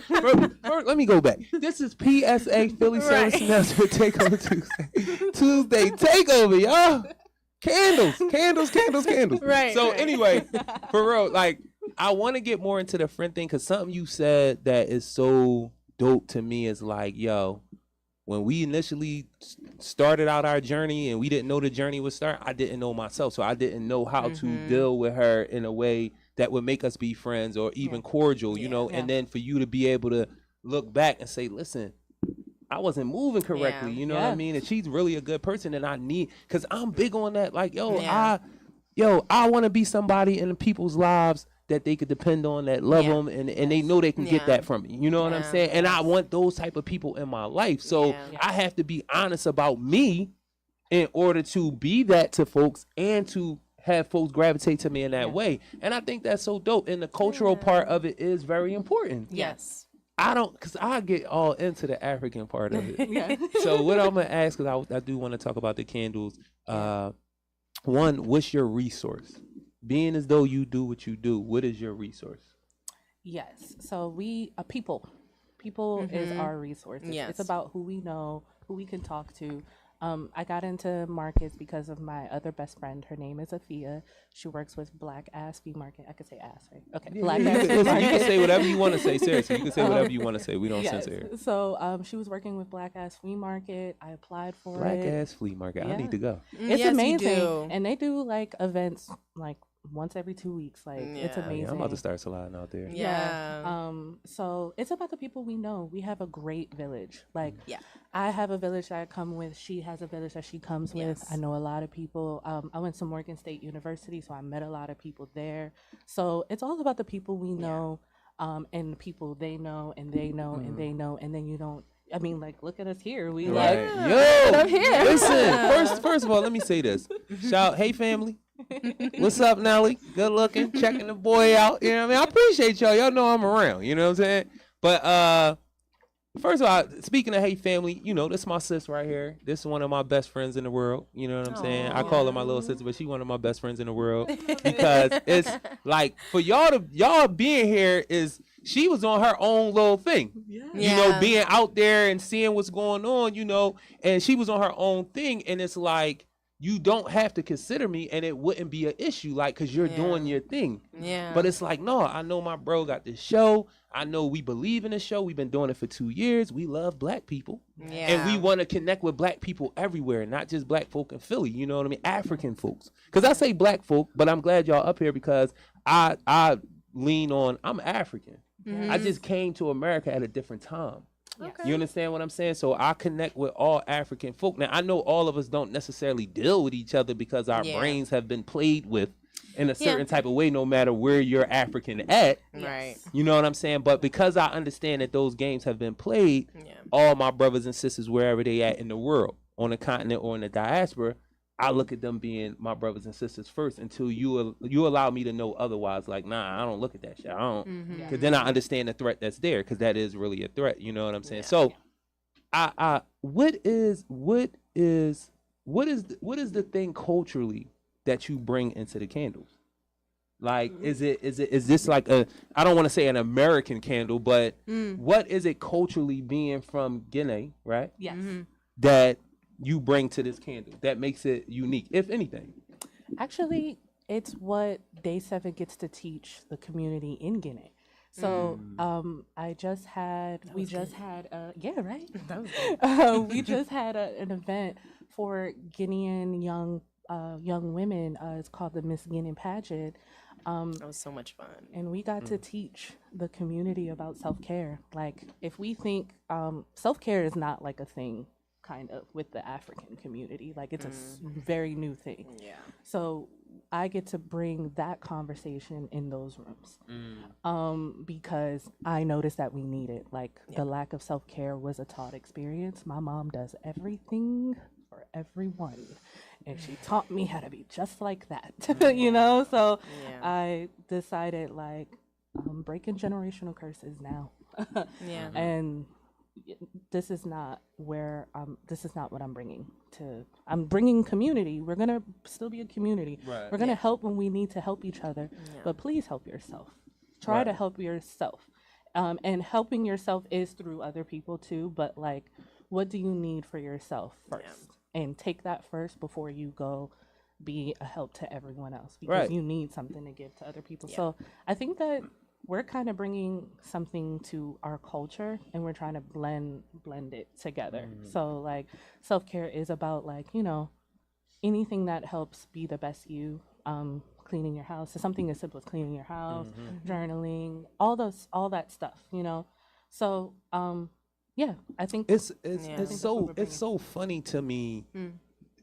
First, let me go back. This is PSA Philly Service Right. Announcement Takeover Tuesday. Tuesday Takeover, y'all. Candles. Right, So right. anyway, for real, like I want to get more into the friend thing because something you said that is so dope to me is like, yo, when we initially started out our journey and we didn't know the journey would start, I didn't know myself. So I didn't know how to deal with her in a way that would make us be friends or even cordial, you know, and then for you to be able to look back and say, listen, I wasn't moving correctly, Yeah. you know what I mean? And she's really a good person and I need, because I'm big on that. Like, Yeah. I want to be somebody in people's lives that they could depend on, that love them, and they know they can get Yeah. that from me. You know what I'm Yeah. saying? And I want those type of people in my life. So Yeah. I have to be honest about me in order to be that to folks and to have folks gravitate to me in that way. And I think that's so dope. And the cultural part of it is very important. Yes. Because I get all into the African part of it. Yeah. So what I'm going to ask, because I do want to talk about the candles. One, what's your resource? Being as though you do what you do, what is your resource? Yes. So people is our resource. Yes. It's about who we know, who we can talk to. I got into markets because of my other best friend. Her name is Afia. She works with Black Ass Flea Market. I could say ass, right? Okay. Black You Ass can, Flea listen, you can Market. say whatever you want to say. Seriously, you can say whatever you want to say. We don't Yes. censor here. So she was working with Black Ass Flea Market. I applied for Black it. ass flea market. I Yeah. need to go. It's Yes, amazing. You do. And they do like events like once every 2 weeks. Like it's Yeah. amazing. Yeah, I'm about to start sliding out there. Yeah. So it's about the people we know. We have a great village. Like Yeah. I have a village that I come with. She has a village that she comes with. Yes. I know a lot of people. I went to Morgan State University, so I met a lot of people there. So it's all about the people we know, and the people they know, and they know, and they know, and then you don't. I mean, like, look at us here. We like, Yo, I'm here. listen. First of all, let me say this. Shout, hey family. What's up, Nelly? Good looking, checking the boy out. You know what I mean? I appreciate y'all. Y'all know I'm around. You know what I'm saying? But First of all, speaking of Hey Family, you know, this is my sis right here. This is one of my best friends in the world. You know what I'm saying? I call her my little sister, but she one of my best friends in the world because it's like for y'all being here is she was on her own little thing. Yeah. You know, being out there and seeing what's going on, you know, and she was on her own thing, and it's like you don't have to consider me and it wouldn't be an issue, like, because you're doing your thing. Yeah. But it's like, no, I know my bro got this show. I know we believe in the show. We've been doing it for 2 years. We love black people. Yeah. And we want to connect with black people everywhere, not just black folk in Philly. You know what I mean? African folks. Because I say black folk, but I'm glad y'all up here because I lean on, I'm African. Mm-hmm. I just came to America at a different time. Okay. You understand what I'm saying? So I connect with all African folk. Now, I know all of us don't necessarily deal with each other because our brains have been played with in a certain type of way, no matter where you're African at. Right. You know what I'm saying? But because I understand that those games have been played, all my brothers and sisters, wherever they at in the world, on the continent or in the diaspora, I look at them being my brothers and sisters first until you allow me to know otherwise. Like, nah, I don't look at that shit. I don't, because then I understand the threat that's there, because that is really a threat. You know what I'm saying? So, what is the thing culturally that you bring into the candles? Like, is this like I don't want to say an American candle, but what is it culturally being from Guinea, right? Yes. That you bring to this candle that makes it unique, if anything? Actually, it's what Day 7 gets to teach the community in Guinea. So we just had we just had an event for Guinean young women. It's called the Miss Guinea pageant. That was so much fun. And we got to teach the community about self-care. Like, if we think self-care is not like a thing kind of with the African community, like it's a very new thing. Yeah. So I get to bring that conversation in those rooms, because I noticed that we need it. Like, the lack of self-care was a taught experience. My mom does everything for everyone, and she taught me how to be just like that. You know, so I decided, like, I'm breaking generational curses now. And this is not where this is not what I'm bringing to. I'm bringing community. We're gonna still be a community. Right. We're gonna help when we need to help each other, but please help yourself. Try to help yourself, and helping yourself is through other people too. But, like, what do you need for yourself first, and take that first before you go be a help to everyone else, because you need something to give to other people. So I think that we're kind of bringing something to our culture, and we're trying to blend it together. So, like, self-care is about, like, you know, anything that helps be the best you. Cleaning your house. So something as simple as cleaning your house, journaling, all that stuff, you know. So I think it's so funny to me.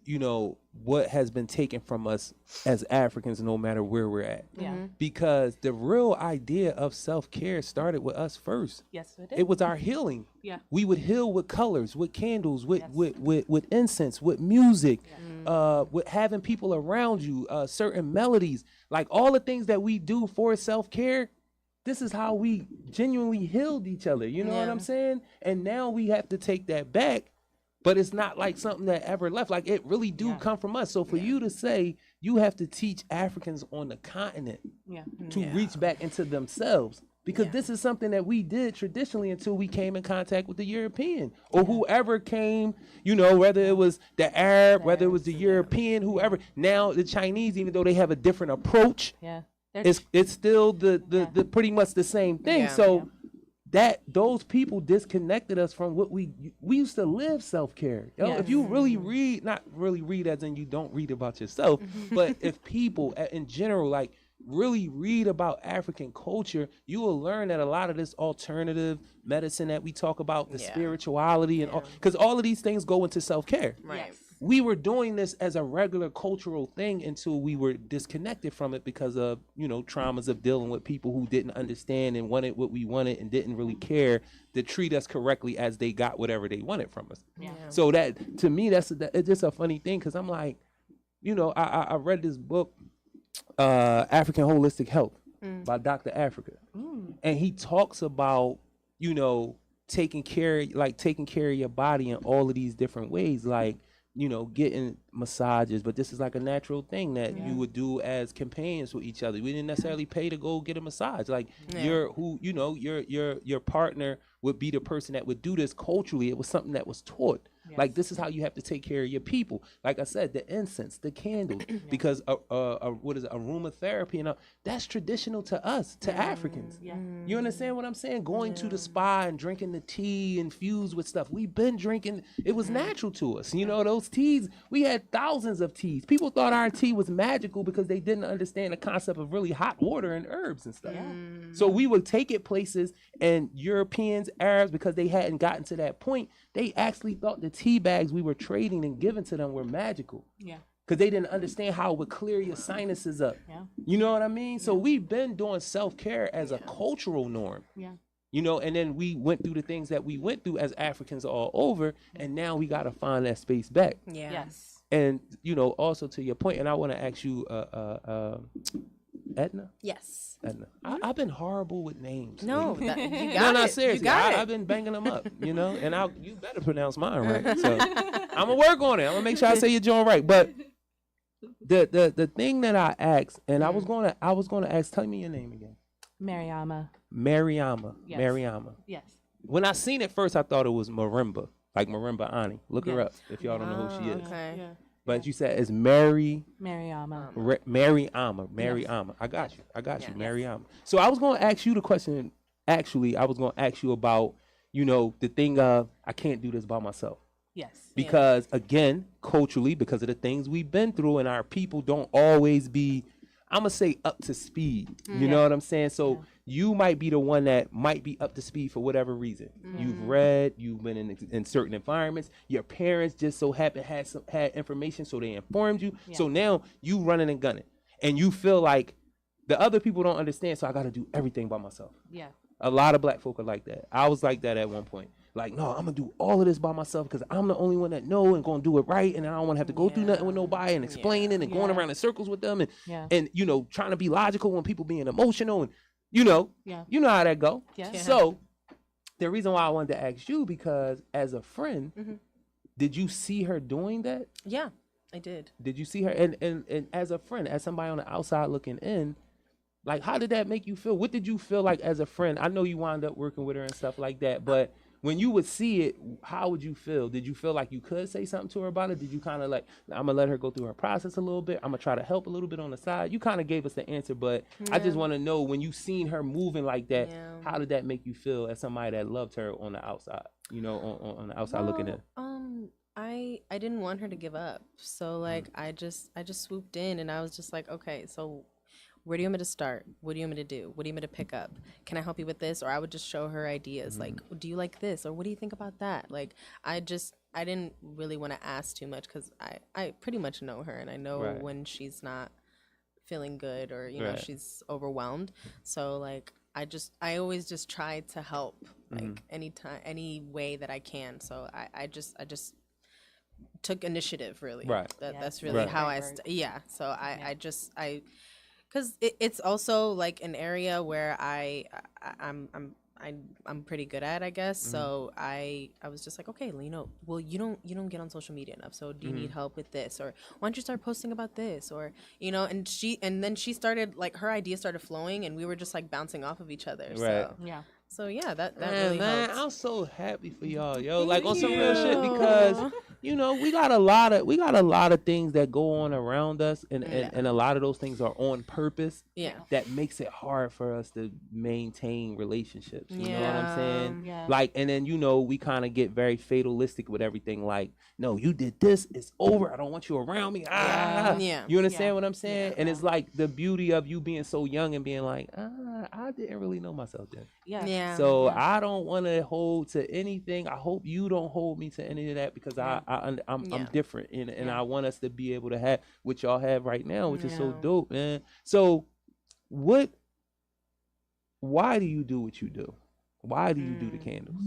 You know, what has been taken from us as Africans, no matter where we're at. Because the real idea of self-care started with us first. Yes, it did. It was our healing. Yeah. We would heal with colors, with candles, with incense, with music, with having people around you, certain melodies. Like, all the things that we do for self-care, this is how we genuinely healed each other. You know what I'm saying? And now we have to take that back. But it's not like something that ever left. Like, it really do come from us. So for you to say you have to teach Africans on the continent to reach back into themselves, because this is something that we did traditionally until we came in contact with the European or whoever came, you know, whether it was the Arab, whether it was the European, whoever. Now the Chinese, even though they have a different approach, it's still the pretty much the same thing. So that those people disconnected us from what we used to live self-care. If you really read, not really read as in you don't read about yourself, but if people in general, like, really read about African culture, you will learn that a lot of this alternative medicine that we talk about, the spirituality and all, because all of these things go into self-care. Right. We were doing this as a regular cultural thing until we were disconnected from it because of, you know, traumas of dealing with people who didn't understand and wanted what we wanted and didn't really care to treat us correctly as they got whatever they wanted from us. So that, to me, it's just a funny thing, because I'm like, you know, I read this book, African Holistic Health by Dr. Africa. And he talks about, you know, taking care of your body in all of these different ways, like, getting massages, but this is like a natural thing that you would do as companions with each other. We didn't necessarily pay to go get a massage. Like your partner would be the person that would do this culturally. It was something that was taught. Yes. Like, this is how you have to take care of your people. Like I said, the incense, the candles, because what is it, aromatherapy, that's traditional to us, to Africans. Yeah. You understand what I'm saying? Going to the spa and drinking the tea infused with stuff. We've been drinking. It was natural to us. Those teas, we had thousands of teas. People thought our tea was magical because they didn't understand the concept of really hot water and herbs and stuff. Yeah. So we would take it places, and Europeans, Arabs, because they hadn't gotten to that point, they actually thought the tea bags we were trading and giving to them were magical. Yeah. Because they didn't understand how it would clear your sinuses up. Yeah. You know what I mean? So we've been doing self-care as a cultural norm. Yeah. And then we went through the things that we went through as Africans all over, and now we got to find that space back. Yeah. Yes. And, also to your point, and I want to ask you, Edna? Yes. Edna. I've been horrible with names. No, lately. you got No, it. no, You seriously. got it. I've been banging them up, and you better pronounce mine right. So I'm gonna work on it. I'm gonna make sure I say your joint right. But the thing that I asked, and I was gonna ask, tell me your name again. Mariama. Mariama. Yes. Mariama. Yes. When I seen it first, I thought it was Marimba, like Marimba Ani. Look her Yes. up if y'all don't know who she is. Okay. Yeah. But you said it's Mary. Mariama. Mary Amma. I got you. Mary Amma. So I was going to ask you the question. Actually, I was going to ask you about, the thing of I can't do this by myself. Yes. Because, again, culturally, because of the things we've been through, and our people don't always be, I'm going to say, up to speed. You know what I'm saying? So you might be the one that might be up to speed for whatever reason. You've read, you've been in certain environments. Your parents just so happen had information, so they informed you. Yeah. So now you running and gunning, and you feel like the other people don't understand, so I got to do everything by myself. Yeah. A lot of black folk are like that. I was like that at one point. Like, no, I'm going to do all of this by myself because I'm the only one that know and going to do it right, and I don't want to have to go through nothing with nobody and explaining and going around in circles with them and trying to be logical when people being emotional and, you know how that go. Yeah. So the reason why I wanted to ask you, because as a friend, did you see her doing that? Yeah, I did. Did you see her? And as a friend, as somebody on the outside looking in, like, how did that make you feel? What did you feel like as a friend? I know you wound up working with her and stuff like that, but when you would see it, how would you feel? Did you feel like you could say something to her about it? Did you kind of like, I'm going to let her go through her process a little bit. I'm going to try to help a little bit on the side. You kind of gave us the answer, but I just want to know, when you seen her moving like that, how did that make you feel as somebody that loved her on the outside, on the outside looking in? I didn't want her to give up. So like I just swooped in and I was just like, okay, so where do you want me to start? What do you want me to do? What do you want me to pick up? Can I help you with this? Or I would just show her ideas. Like, do you like this? Or what do you think about that? Like, I didn't really want to ask too much because I pretty much know her and I know when she's not feeling good or, you know, she's overwhelmed. So like, I always just try to help like anytime, any way that I can. So I just took initiative really. That's really how so I because it's also like an area where I'm pretty good at, I guess. So I was just like, okay, well, you don't get on social media enough. So do you need help with this? Or why don't you start posting about this? Or, and then she started, like, her ideas started flowing and we were just like bouncing off of each other. So yeah, that really helped. I'm so happy for y'all, yo. Like, on some real shit, because we got a lot of things that go on around us, and a lot of those things are on purpose. Yeah. That makes it hard for us to maintain relationships. You know what I'm saying? Yeah. Like, and then we kind of get very fatalistic with everything. Like, no, you did this, it's over. I don't want you around me. Yeah. You understand what I'm saying? And it's like the beauty of you being so young and being like, I didn't really know myself then. Yeah. So I don't want to hold to anything. I hope you don't hold me to any of that, because I'm different, and I want us to be able to have what y'all have right now, which is so dope, man. So why do you do what you do? Why do you do the candles?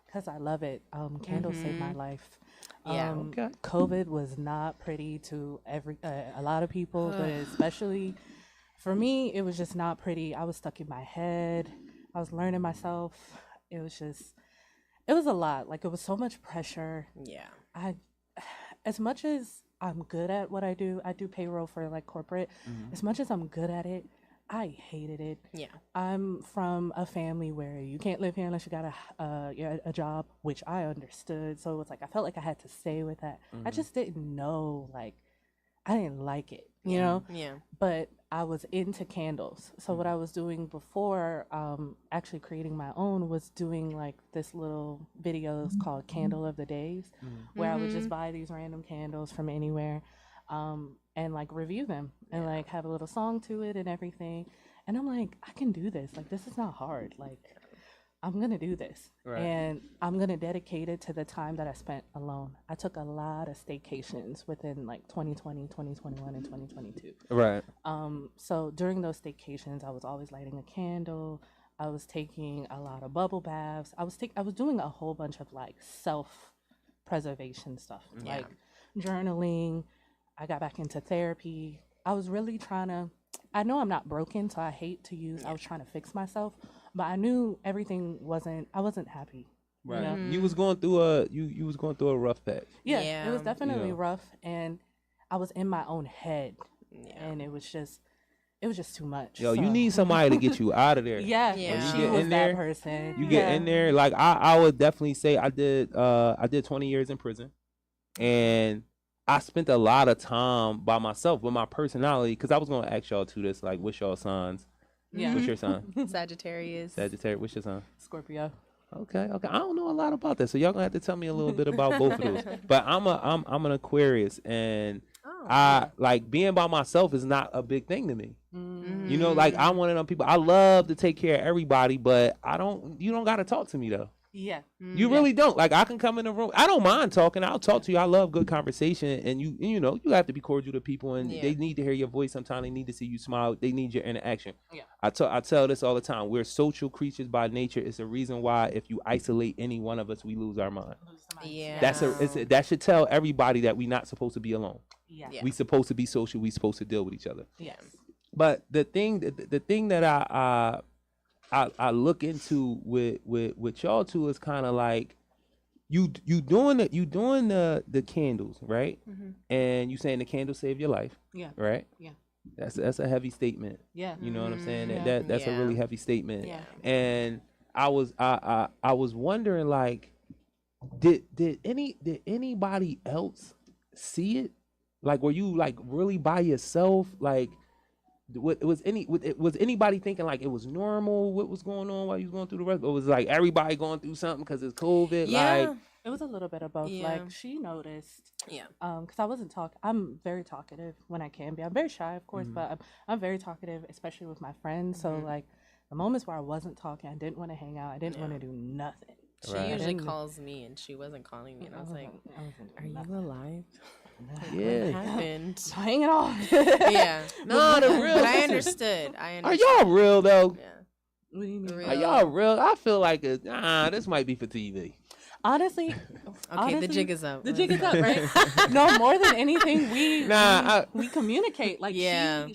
Because I love it. Candles saved my life. Yeah. COVID was not pretty to a lot of people, but especially for me, it was just not pretty. I was stuck in my head. I was learning myself, it was just, it was a lot. Like, it was so much pressure. Yeah. I, as much as I'm good at what I do payroll for like corporate. As much as I'm good at it, I hated it. Yeah. I'm from a family where you can't live here unless you got a job, which I understood. So it's like I felt like I had to stay with that. I just didn't know, like, I didn't like it, you know? Yeah. But I was into candles. So what I was doing before actually creating my own was doing like this little videos called Candle of the Days, where I would just buy these random candles from anywhere and like review them and like have a little song to it and everything. And I'm like, I can do this. Like, this is not hard. Like, I'm going to do this. Right. And I'm going to dedicate it to the time that I spent alone. I took a lot of staycations within like 2020, 2021, and 2022. Right. So during those staycations, I was always lighting a candle. I was taking a lot of bubble baths. I was doing a whole bunch of like self-preservation stuff, like journaling. I got back into therapy. I was really trying to, I know I'm not broken, so I hate to use, I was trying to fix myself, but I knew everything I wasn't happy. Right. You know? You was going through you was going through a rough patch. Yeah, it was definitely Yeah. rough, and I was in my own head, and it was just too much. Yo, you so- need somebody to get you out of there. Yeah, Yeah. she You get was in that there, person. You get in there, like I would definitely say I did 20 years in prison, and I spent a lot of time by myself with my personality, because I was gonna ask y'all too this, like, what's y'all signs? Yeah. What's your sign? Sagittarius. Sagittarius. What's your sign? Scorpio. Okay. I don't know a lot about that, so y'all gonna have to tell me a little bit about both of those. But I'm an Aquarius, and I like being by myself is not a big thing to me. You know, like I'm one of them people. I love to take care of everybody, but you don't gotta talk to me though. Yeah. You really don't. Like, I can come in the room. I don't mind talking. I'll talk to you. I love good conversation. And you know, you have to be cordial to people, and they need to hear your voice sometimes. They need to see you smile. They need your interaction. Yeah. I tell this all the time. We're social creatures by nature. It's a reason why if you isolate any one of us, we lose our mind. Yeah. That should tell everybody that we're not supposed to be alone. Yeah. We supposed to be social. We supposed to deal with each other. Yes. But the thing that I look into with y'all two is kind of like you doing the candles, right? And you saying the candles save your life, Yeah. right? Yeah. That's a heavy statement. Yeah. You know what I'm saying? Yeah. That's a really heavy statement. Yeah. And I was wondering, like, did anybody else see it? Like, were you like really by yourself? Like, was anybody thinking like it was normal what was going on while you was going through the rest? Or was like everybody going through something because it's COVID? Yeah. Like, It was a little bit of both. Yeah. Like, she noticed. Yeah. Because I wasn't talking. I'm very talkative when I can be. I'm very shy, of course, but I'm very talkative, especially with my friends. So like, the moments where I wasn't talking, I didn't want to hang out. I didn't want to do nothing. She Right. usually And- calls me, and she wasn't calling me, and I was like, "Are you alive? yeah. What happened?" hang it off? Yeah. No, the real. But I understood. Are y'all real though? Yeah. What do you mean? Real. Are y'all real? I feel like this might be for TV. Honestly, Okay, the jig is up. The jig is up, right? No, more than anything, we communicate. Like, Yeah.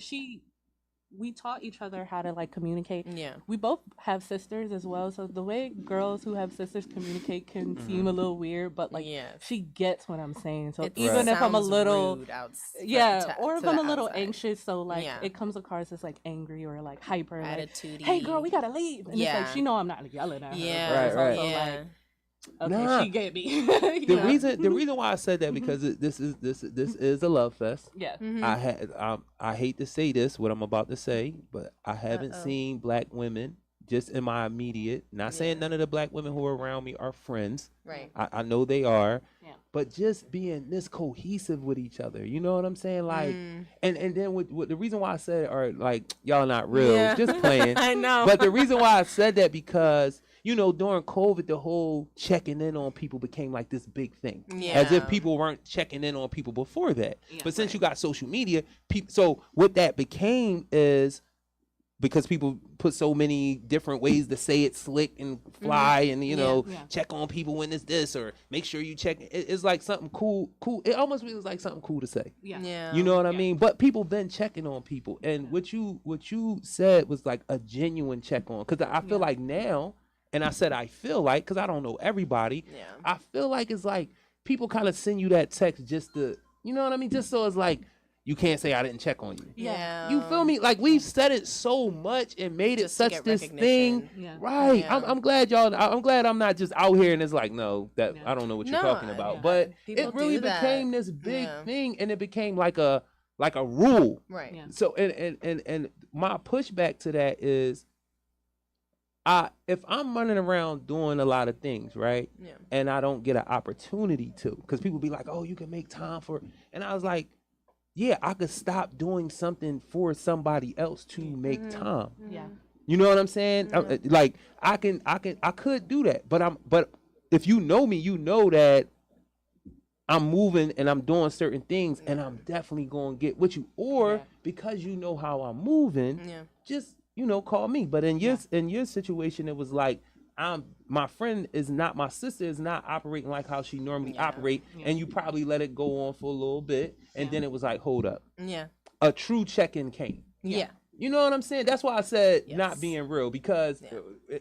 we taught each other how to like communicate. Yeah. We both have sisters as well, so the way girls who have sisters communicate can seem a little weird, but like Yes. she gets what I'm saying. So It even if I'm a sounds little rude or if to I'm the a little outside. anxious, so like Yeah. it comes across as like angry or like hyper, like, Attitude-y. hey girl, we gotta leave. And it's Yeah. like she know I'm not yelling at her. Yeah. but it's Right, also Yeah. like, okay, Nah. she get me. The reason why I said that because this is a love fest. Yeah. I hate to say this, what I'm about to say, but I haven't Uh-oh. seen black women just in my immediate. Not saying none of the black women who are around me are friends. Right. I know they are. Yeah. But just being this cohesive with each other, you know what I'm saying? Like, and then with the reason why I said, or like, y'all not real, Yeah. just playing. I know. But the reason why I said that because, you know, during COVID, the whole checking in on people became like this big thing. Yeah. As if people weren't checking in on people before that. Yeah. But since you got social media, so what that became is, because people put so many different ways to say it slick and fly and, you know, Yeah. check on people when it's this or make sure you check. It's like something cool. It almost feels like something cool to say. Yeah. You know what I mean? But people been checking on people. And what you said was like a genuine check on. Because I feel like now And I said I feel like, because I don't know everybody. Yeah. I feel like it's like people kind of send you that text just to, you know what I mean? Just so it's like, you can't say I didn't check on you. Yeah. You feel me? Like we've said it so much and made it Just to such get this recognition. thing. Yeah. Right. Yeah. I'm glad y'all, I'm glad I'm not just out here and it's like, no, that Yeah. I don't know what you're No, talking about. yeah. But People it really do that. became this big Yeah. thing and it became like a rule. Right. Yeah. So and my pushback to that is if I'm running around doing a lot of things, right? Yeah. And I don't get an opportunity to, because people be like, oh, you can make time for, and I was like, yeah, I could stop doing something for somebody else to make time. Yeah. You know what I'm saying? Like I could do that, but if you know me, you know that I'm moving and I'm doing certain things, and I'm definitely going to get with you. Or because you know how I'm moving, just call me. But in your situation, it was like my sister is not operating like how she normally operate, and you probably let it go on for a little bit, and then it was like, hold up, a true check-in came. Yeah. You know what I'm saying? That's why I said Yes. not being real, because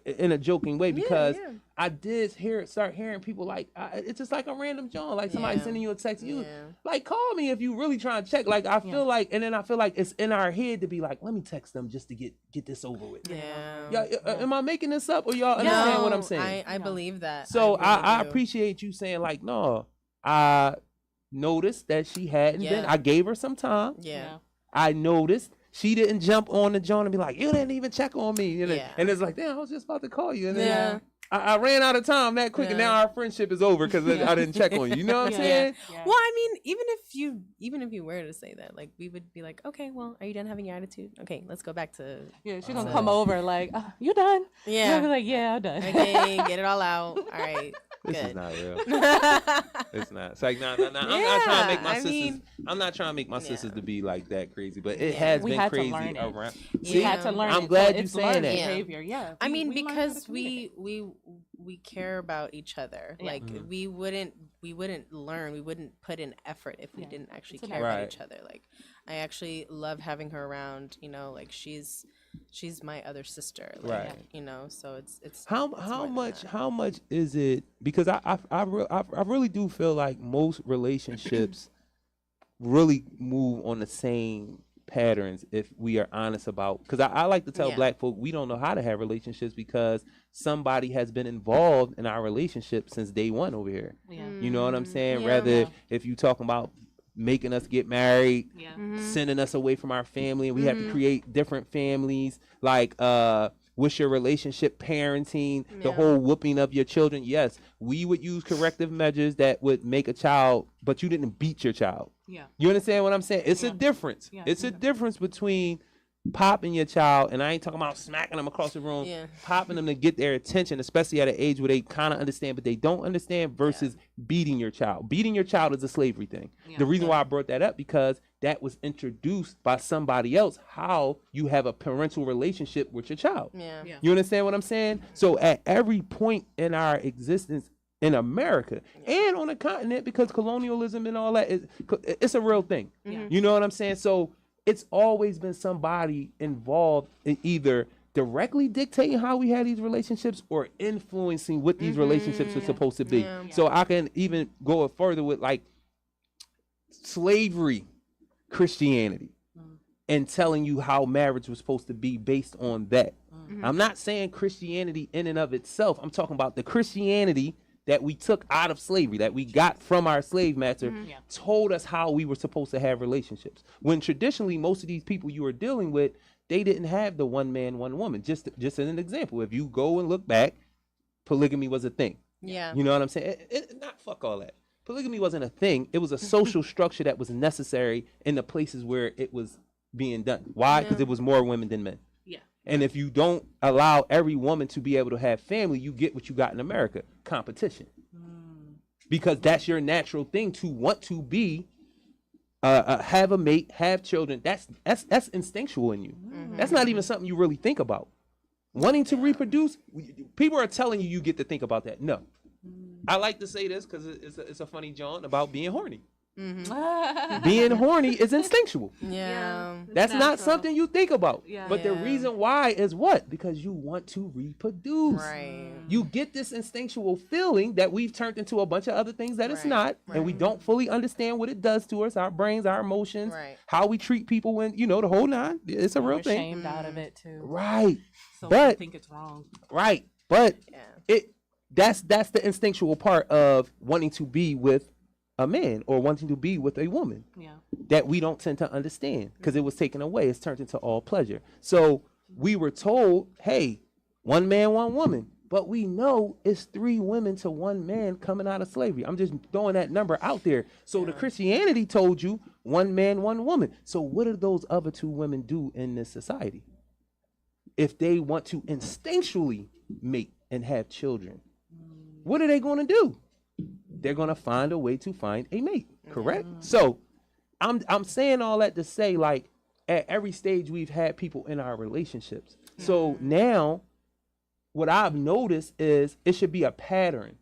in a joking way, because yeah. I did start hearing people like, it's just like a random John, like somebody Yeah. sending you a text. You Yeah. like, call me if you really trying to check. Like I feel like, and then I feel like it's in our head to be like, let me text them just to get this over with. Yeah. Am I making this up, or y'all understand what I'm saying? I believe that. So I really do. appreciate you saying like, no, I noticed that she hadn't been. Yeah. I gave her some time. Yeah. I noticed she didn't jump on the joint and be like, you didn't even check on me. And, Yeah. and it's like, damn, I was just about to call you. And then Yeah. I ran out of time that quick, and Yeah. now our friendship is over because I didn't check on you. You know what I'm saying? Yeah. Well, I mean, even if you were to say that, like, we would be like, okay, well, are you done having your attitude? Okay, let's go back to Yeah, she's gonna come over like, you done? yeah. I'll be like, yeah, I'm done. Okay, get it all out. All right, This is good. not real. It's not. It's like, nah. I'm not trying to make my I sisters. mean- I'm not trying to make my sisters Yeah. to be like that crazy, but it Yeah. has We been had to crazy learn it. around. We See, had to learn. I'm it. glad So you it's saying learned that. behavior. Yeah. I mean, we learned how to because communicate. we care about each other. Yeah. Like we wouldn't learn, we wouldn't put in effort if we Yeah. didn't actually It's an care about effort. each other. Like I actually love having her around. You know, like she's my other sister. Like, Right. You know, so it's How more than that. how much is it? Because I really do feel like most relationships really move on the same patterns if we are honest about. Because I like to tell Yeah. Black folk we don't know how to have relationships because somebody has been involved in our relationship since day one over here. Yeah. You know what I'm saying? Yeah. Rather if you talking about making us get married, Yeah. sending us away from our family, and we have to create different families, like what's your relationship, parenting, the Yeah. whole whooping of your children. Yes, we would use corrective measures that would make a child, but you didn't beat your child. Yeah. You understand what I'm saying? It's a difference. Yeah, It's a difference between popping your child, and I ain't talking about smacking them across the room, Yeah. popping them to get their attention, especially at an age where they kind of understand, but they don't understand, versus beating your child. Beating your child is a slavery thing. Yeah. The reason why I brought that up, because that was introduced by somebody else, how you have a parental relationship with your child. Yeah. Yeah. You understand what I'm saying? So at every point in our existence in America and on the continent, because colonialism and all that it's a real thing. Yeah. You know what I'm saying? So it's always been somebody involved in either directly dictating how we had these relationships or influencing what these relationships are supposed to be. Yeah. So I can even go further with like slavery, Christianity, and telling you how marriage was supposed to be based on that. I'm not saying Christianity in and of itself. I'm talking about the Christianity that we took out of slavery, that we got from our slave master, told us how we were supposed to have relationships. When traditionally, most of these people you were dealing with, they didn't have the one man, one woman. Just as an example, if you go and look back, polygamy was a thing. Yeah. You know what I'm saying? Not fuck all that. Polygamy wasn't a thing. It was a social structure that was necessary in the places where it was being done. Why? Because it was more women than men. Yeah. And if you don't allow every woman to be able to have family, you get what you got in America: competition. Because that's your natural thing, to want to be, have a mate, have children. That's instinctual in you. That's not even something you really think about. Wanting to reproduce, people are telling you get to think about that. No. I like to say this because it's a funny John about being horny. Being horny is instinctual. Yeah. That's not something you think about. Yeah. But the reason why is what? Because you want to reproduce. Right. You get this instinctual feeling that we've turned into a bunch of other things that it's not, and we don't fully understand what it does to us, our brains, our emotions, how we treat people when, the whole nine. It's a real We're thing. shamed out of it too. Right. So But we think it's wrong. right. But that's the instinctual part of wanting to be with a man or wanting to be with a woman. Yeah. That we don't tend to understand because it was taken away. It's turned into all pleasure. So we were told, hey, one man, one woman. But we know it's 3 women to 1 man coming out of slavery. I'm just throwing that number out there. So the Christianity told you 1 man, 1 woman. So what do those other 2 women do in this society? If they want to instinctually mate and have children, what are they going to do? They're going to find a way to find a mate, correct? So I'm saying all that to say, like, at every stage we've had people in our relationships. So now what I've noticed is it should be a pattern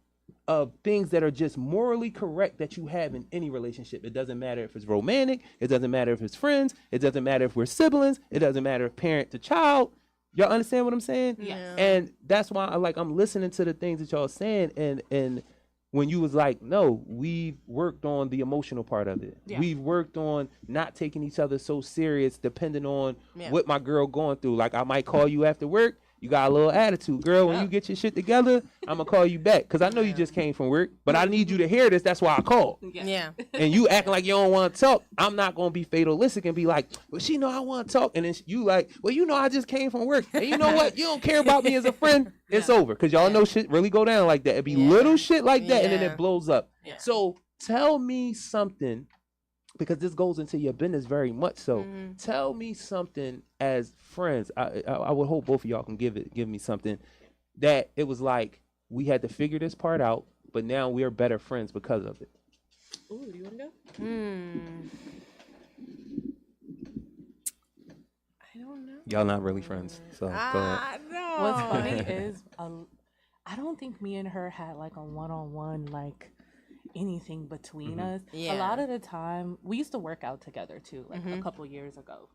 of things that are just morally correct that you have in any relationship. It doesn't matter if it's romantic. It doesn't matter if it's friends. It doesn't matter if we're siblings. It doesn't matter if parent to child. Y'all understand what I'm saying? Yes. And that's why I'm listening to the things that y'all saying, and when you was like, no, we've worked on the emotional part of it. Yeah. We've worked on not taking each other so serious, depending on what my girl going through. Like, I might call you after work. You got a little attitude, girl. When you get your shit together, I'm gonna call you back because I know you just came from work, but I need you to hear this. That's why I called. Yeah. And you acting like you don't want to talk. I'm not gonna be fatalistic and be like, well, she know I want to talk, and then you like, well, I just came from work, and you know what? You don't care about me as a friend. It's over because y'all know shit really go down like that. It be little shit like that, and then it blows up. So tell me something. Because this goes into your business very much so. Tell me something as friends. I would hope both of y'all can give me something that it was like we had to figure this part out, but now we are better friends because of it. Ooh, do you want to go? I don't know. Y'all not really friends, so go ahead. No. What's funny is I don't think me and her had like a one-on-one like anything between us. A lot of the time we used to work out together too, like a couple years ago.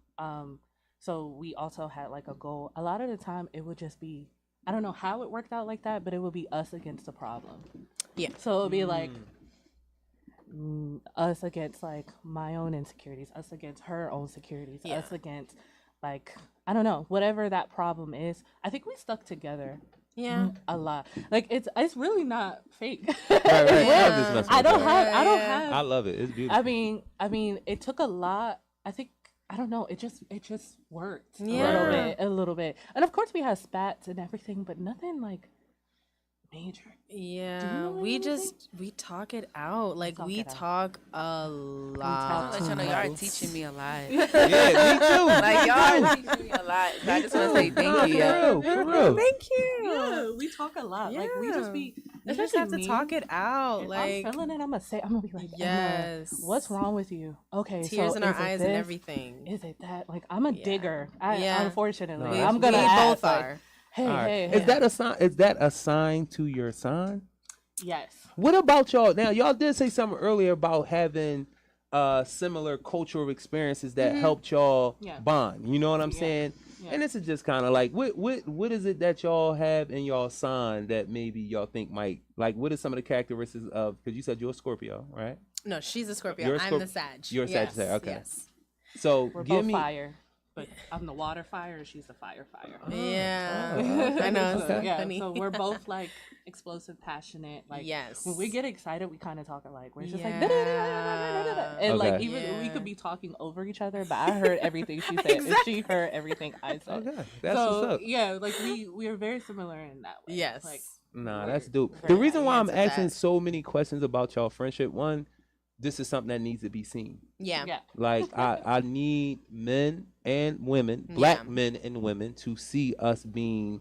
So we also had like a goal. A lot of the time it would just be, I don't know how it worked out like that, but it would be us against the problem. Yeah. So it would be like us against like my own insecurities, us against her own securities, us against like, I don't know, whatever that problem is. I think we stuck together a lot. Like it's really not fake. Right. I'm just messing I with don't y'all. have I love it. It's beautiful. I mean it took a lot. I think, I don't know, it just worked a little bit. And of course we had spats and everything, but nothing like major. Yeah, we talk it out. Like we talk a lot. Let y'all know y'all are teaching me a lot. Yeah, me too. Like y'all are teaching me a lot. So I just want to say thank you. For real. Thank you. Yeah, we talk a lot. Like we just be, You just have to talk it out. If Like I'm feeling it, I'm gonna be like, yes. Emma, what's wrong with you? Okay, Tears so in our is it eyes this? and everything. Is it that? Like I'm a digger. Unfortunately, No, I'm gonna we ask, both like, are. Hey, All right. hey, Is that a sign? Is that a sign to your sign? yes. What about y'all? Now, y'all did say something earlier about having similar cultural experiences that helped y'all bond. You know what I'm saying? Yeah. And this is just kind of like, what is it that y'all have in y'all sign that maybe y'all think might, like, what is some of the characteristics of, because you said you're a Scorpio, right? No, she's a Scorpio. You're a I'm the Sag. You're a Sagittarius. Okay. Yes. So We're give both me fire, but I'm the water fire and she's the fire. Yeah. I know. It's so funny. So we're both like explosive, passionate. Like when we get excited, we kind of talk alike. We're just like, and like even we could be talking over each other, but I heard everything she said, and she heard everything I said. Okay, that's what's up. Yeah, like we are very similar in that way. Yes. Like, nah, that's dope. The reason why I'm to asking that. so many questions about y'all friendship, one, this is something that needs to be seen. Yeah. Like I need men and women, black men and women, to see us being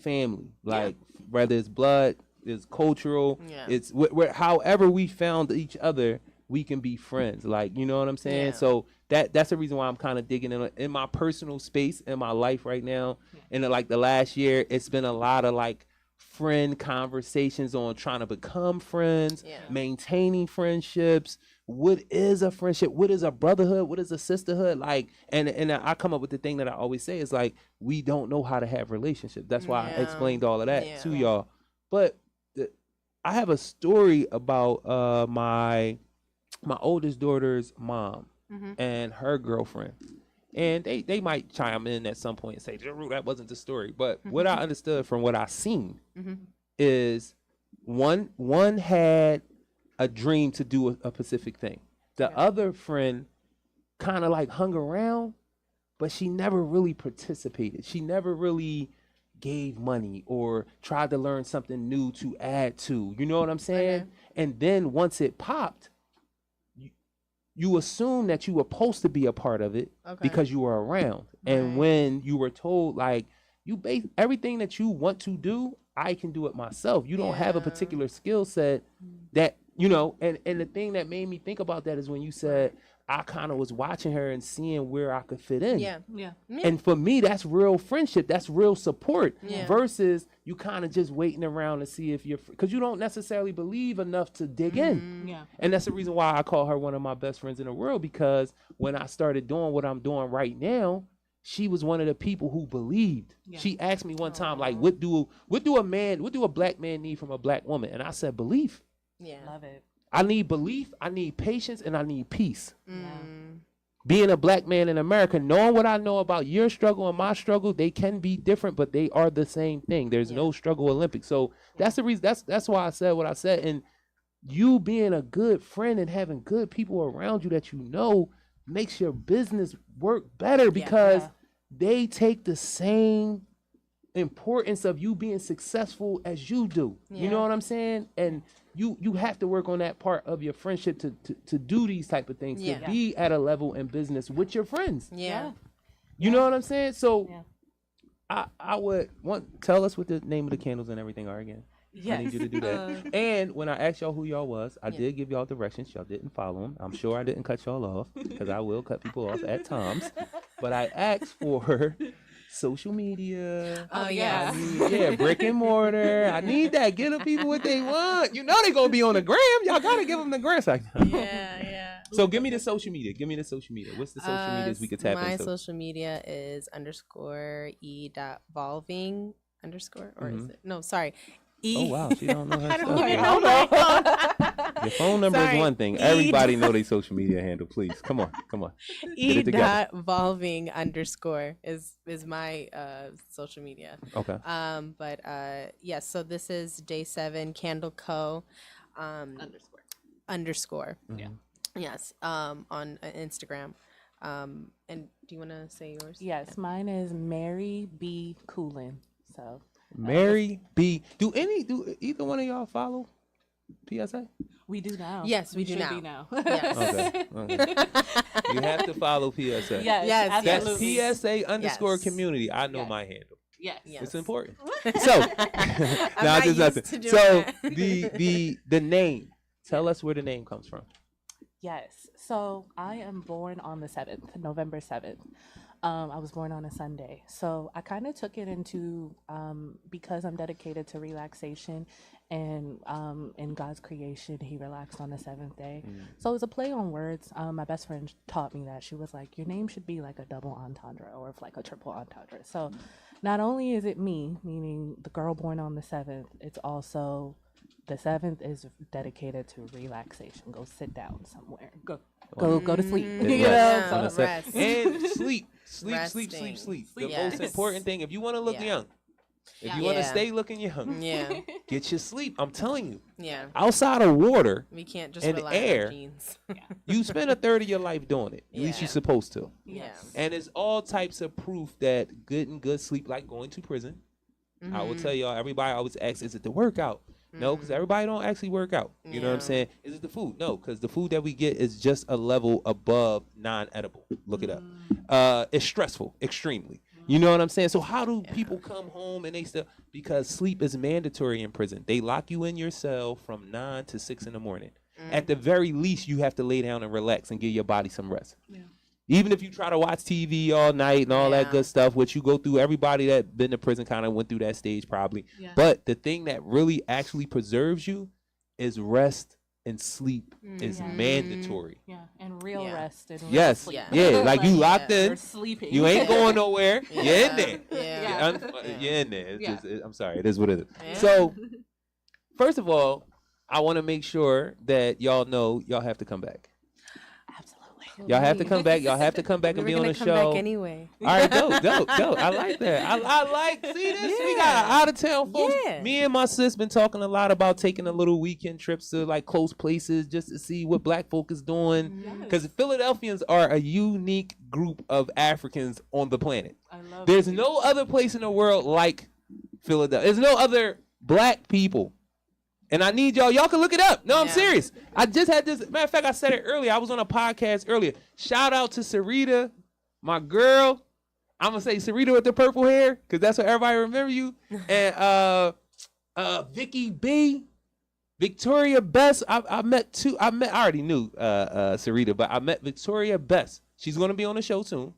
family. Like whether it's blood, it's cultural, it's however we found each other, we can be friends. Like, you know what I'm saying? Yeah. So that's the reason why I'm kind of digging in my personal space in my life right now. In like the last year, it's been a lot of like friend conversations on trying to become friends, Yeah. maintaining friendships. What is a friendship? What is a brotherhood? What is a sisterhood? Like, and I come up with the thing that I always say is like, we don't know how to have relationships. That's why I Yeah. explained all of that Yeah. to y'all. But I have a story about my oldest daughter's mom and her girlfriend. And they might chime in at some point and say, Jarue, that wasn't the story. But what I understood from what I seen is one had a dream to do a specific thing. The other friend kind of like hung around, but she never really participated. She never really gave money or tried to learn something new to add to. You know what I'm saying? And then once it popped, you assume that you were supposed to be a part of it because you were around. And when you were told, like, you base everything that you want to do, I can do it myself. You don't have a particular skill set that, you know, and the thing that made me think about that is when you said, I kind of was watching her and seeing where I could fit in. Yeah. And for me, that's real friendship. That's real support Yeah. versus you kind of just waiting around to see if you're, because you don't necessarily believe enough to dig in. Yeah. And that's the reason why I call her one of my best friends in the world, because when I started doing what I'm doing right now, she was one of the people who believed. Yeah. She asked me one time, like, what do a black man need from a black woman? And I said, belief. Yeah. Love it. I need belief, I need patience, and I need peace. Mm. Being a black man in America, knowing what I know about your struggle and my struggle, they can be different, but they are the same thing. There's no struggle Olympics. So that's the reason. That's why I said what I said. And you being a good friend and having good people around you that you know makes your business work better because they take the same importance of you being successful as you do. You know what I'm saying? And you have to work on that part of your friendship to do these type of things, to be at a level in business with your friends. You know what I'm saying? So I would tell us what the name of the candles and everything are again. Yes. I need you to do that. And when I asked y'all who y'all was, I did give y'all directions. Y'all didn't follow them. I'm sure I didn't cut y'all off because I will cut people off at times. But I asked for social media. Oh, yeah. Brick and mortar. I need that. Give the people what they want. You know they're going to be on the gram. Y'all got to give them the gram. So give me the social media. What's the social medias we could tap my into? My social media is _e.volving_ or is it? No, sorry. Oh, wow. She don't know her I don't stuff. even know my phone. Your phone number is one thing. Everybody know their social media handle. Please, come on. E.volving_ is my social media. Okay. But yes. So this is day 7 Candle Co. _. Yeah. Yes. On Instagram. And do you want to say yours? Yes, mine is Mary B. Coolin. So Mary B. Do either one of y'all follow PSA? we do now. Yes, we do should now. be now. Yes. Okay. You have to follow PSA. Yes, That's absolutely. PSA _ Yes. community. I know Yes. my handle. Yes. It's important. So, not just used nothing. to doing So that. the name. Tell us where the name comes from. Yes. So I am born on the 7th, November 7th. I was born on a Sunday. So I kind of took it into, because I'm dedicated to relaxation and in God's creation, he relaxed on the 7th day. So it was a play on words. My best friend taught me that. She was like, your name should be like a double entendre or like a triple entendre. So not only is it me, meaning the girl born on the 7th, it's also the 7th is dedicated to relaxation. Go sit down somewhere. Go to sleep. It's You rest. know, On the so- rest. And sleep. Sleep. Resting. The Yes. most important thing, if you want to look Yeah. young, if you want to Yeah. stay looking young, Yeah. get your sleep. I'm telling you. Yeah. Outside of water, We can't just And rely air. on our genes. you spend a third of your life doing it. At least Yeah. you're supposed to. Yes. And it's all types of proof that good sleep, like going to prison. I will tell y'all, everybody always asks, is it the workout? No, because everybody don't actually work out. You know what I'm Yeah. saying? Is it the food? No, because the food that we get is just a level above non-edible. Look it up. It's stressful, extremely. You know what I'm saying? So how do people come home and they still, because sleep is mandatory in prison. They lock you in your cell from 9 to 6 in the morning. At the very least, you have to lay down and relax and give your body some rest. Even if you try to watch TV all night and all that good stuff, which you go through, everybody that been to prison kind of went through that stage probably. Yeah. But the thing that really actually preserves you is rest and sleep is mandatory. Yeah, and real rest and real sleep. Like you locked in. You're sleeping. You ain't going nowhere. You're in there. You're in there. It's just, I'm sorry. It is what it is. Yeah. So, first of all, I want to make sure that y'all know y'all have to come back. Y'all have to come back. Y'all have to come back and be on the show. Come back anyway. All right, dope. I like that. I like. See this? Yeah. We got out of town folks. Yeah. Me and my sis been talking a lot about taking a little weekend trips to like close places just to see what Black folk is doing. Because Philadelphians are a unique group of Africans on the planet. I love. There's no other place in the world like Philadelphia. There's no other Black people. And I need y'all can look it up. No, I'm serious. I just had this. Matter of fact, I said it earlier. I was on a podcast earlier. Shout out to Sarita, my girl. I'm going to say Sarita with the purple hair because that's what everybody remember you. And Vicky B, Victoria Best. I already knew Sarita, but I met Victoria Best. She's going to be on the show soon.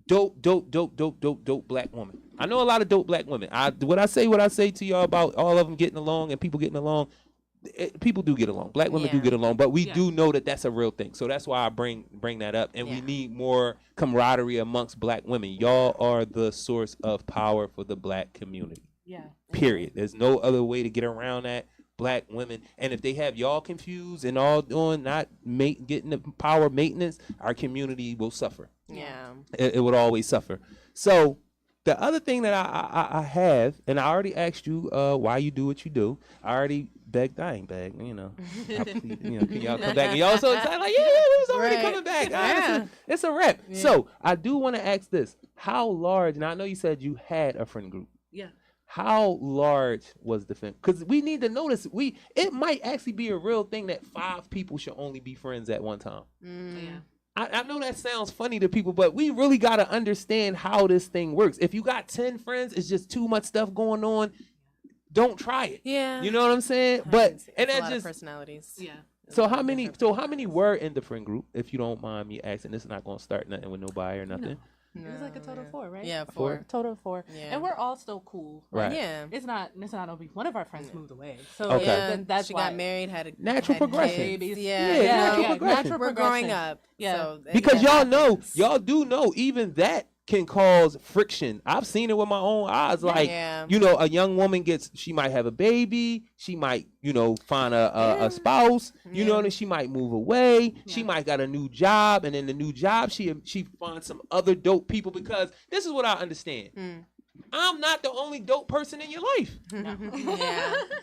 Dope Black woman. I know a lot of dope Black women. What I say to y'all about all of them getting along and people getting along, people do get along. Black women do get along, but we do know that that's a real thing. So that's why I bring that up. And we need more camaraderie amongst Black women. Y'all are the source of power for the Black community. Yeah. Period. There's no other way to get around that. Black women, and if they have y'all confused and all doing not getting the power maintenance, our community will suffer. Yeah, it would always suffer. So the other thing that I have, and I already asked you why you do what you do. I already begged, I ain't begged, can y'all come back? And y'all so excited, like, we was already coming back. It's a wrap. Yeah. So I do want to ask this: how large? Now I know you said you had a friend group. Yeah. How large was the friend? Because we need to notice it might actually be a real thing that 5 people should only be friends at one time. Yeah. I know that sounds funny to people, but we really got to understand how this thing works. If you got 10 friends, it's just too much stuff going on. Don't try it. Yeah. You know what I'm saying? But and that's just personalities. Yeah. So how many were in the friend group? If you don't mind me asking, this is not going to start nothing with nobody or nothing. No, it was like a total of 4, right? Yeah, 4. Total of 4. Yeah. And we're all still cool. Right. Yeah. It's not one of our friends moved away. So that's she got married, had a natural progression. Babies. Natural progression. Natural we're growing up. Yeah. So, because y'all do know even that can cause friction. I've seen it with my own eyes. Like, a young woman she might have a baby. She might, find a spouse. You know, and she might move away. Yeah. She might got a new job. And in the new job, she finds some other dope people because this is what I understand. I'm not the only dope person in your life. No.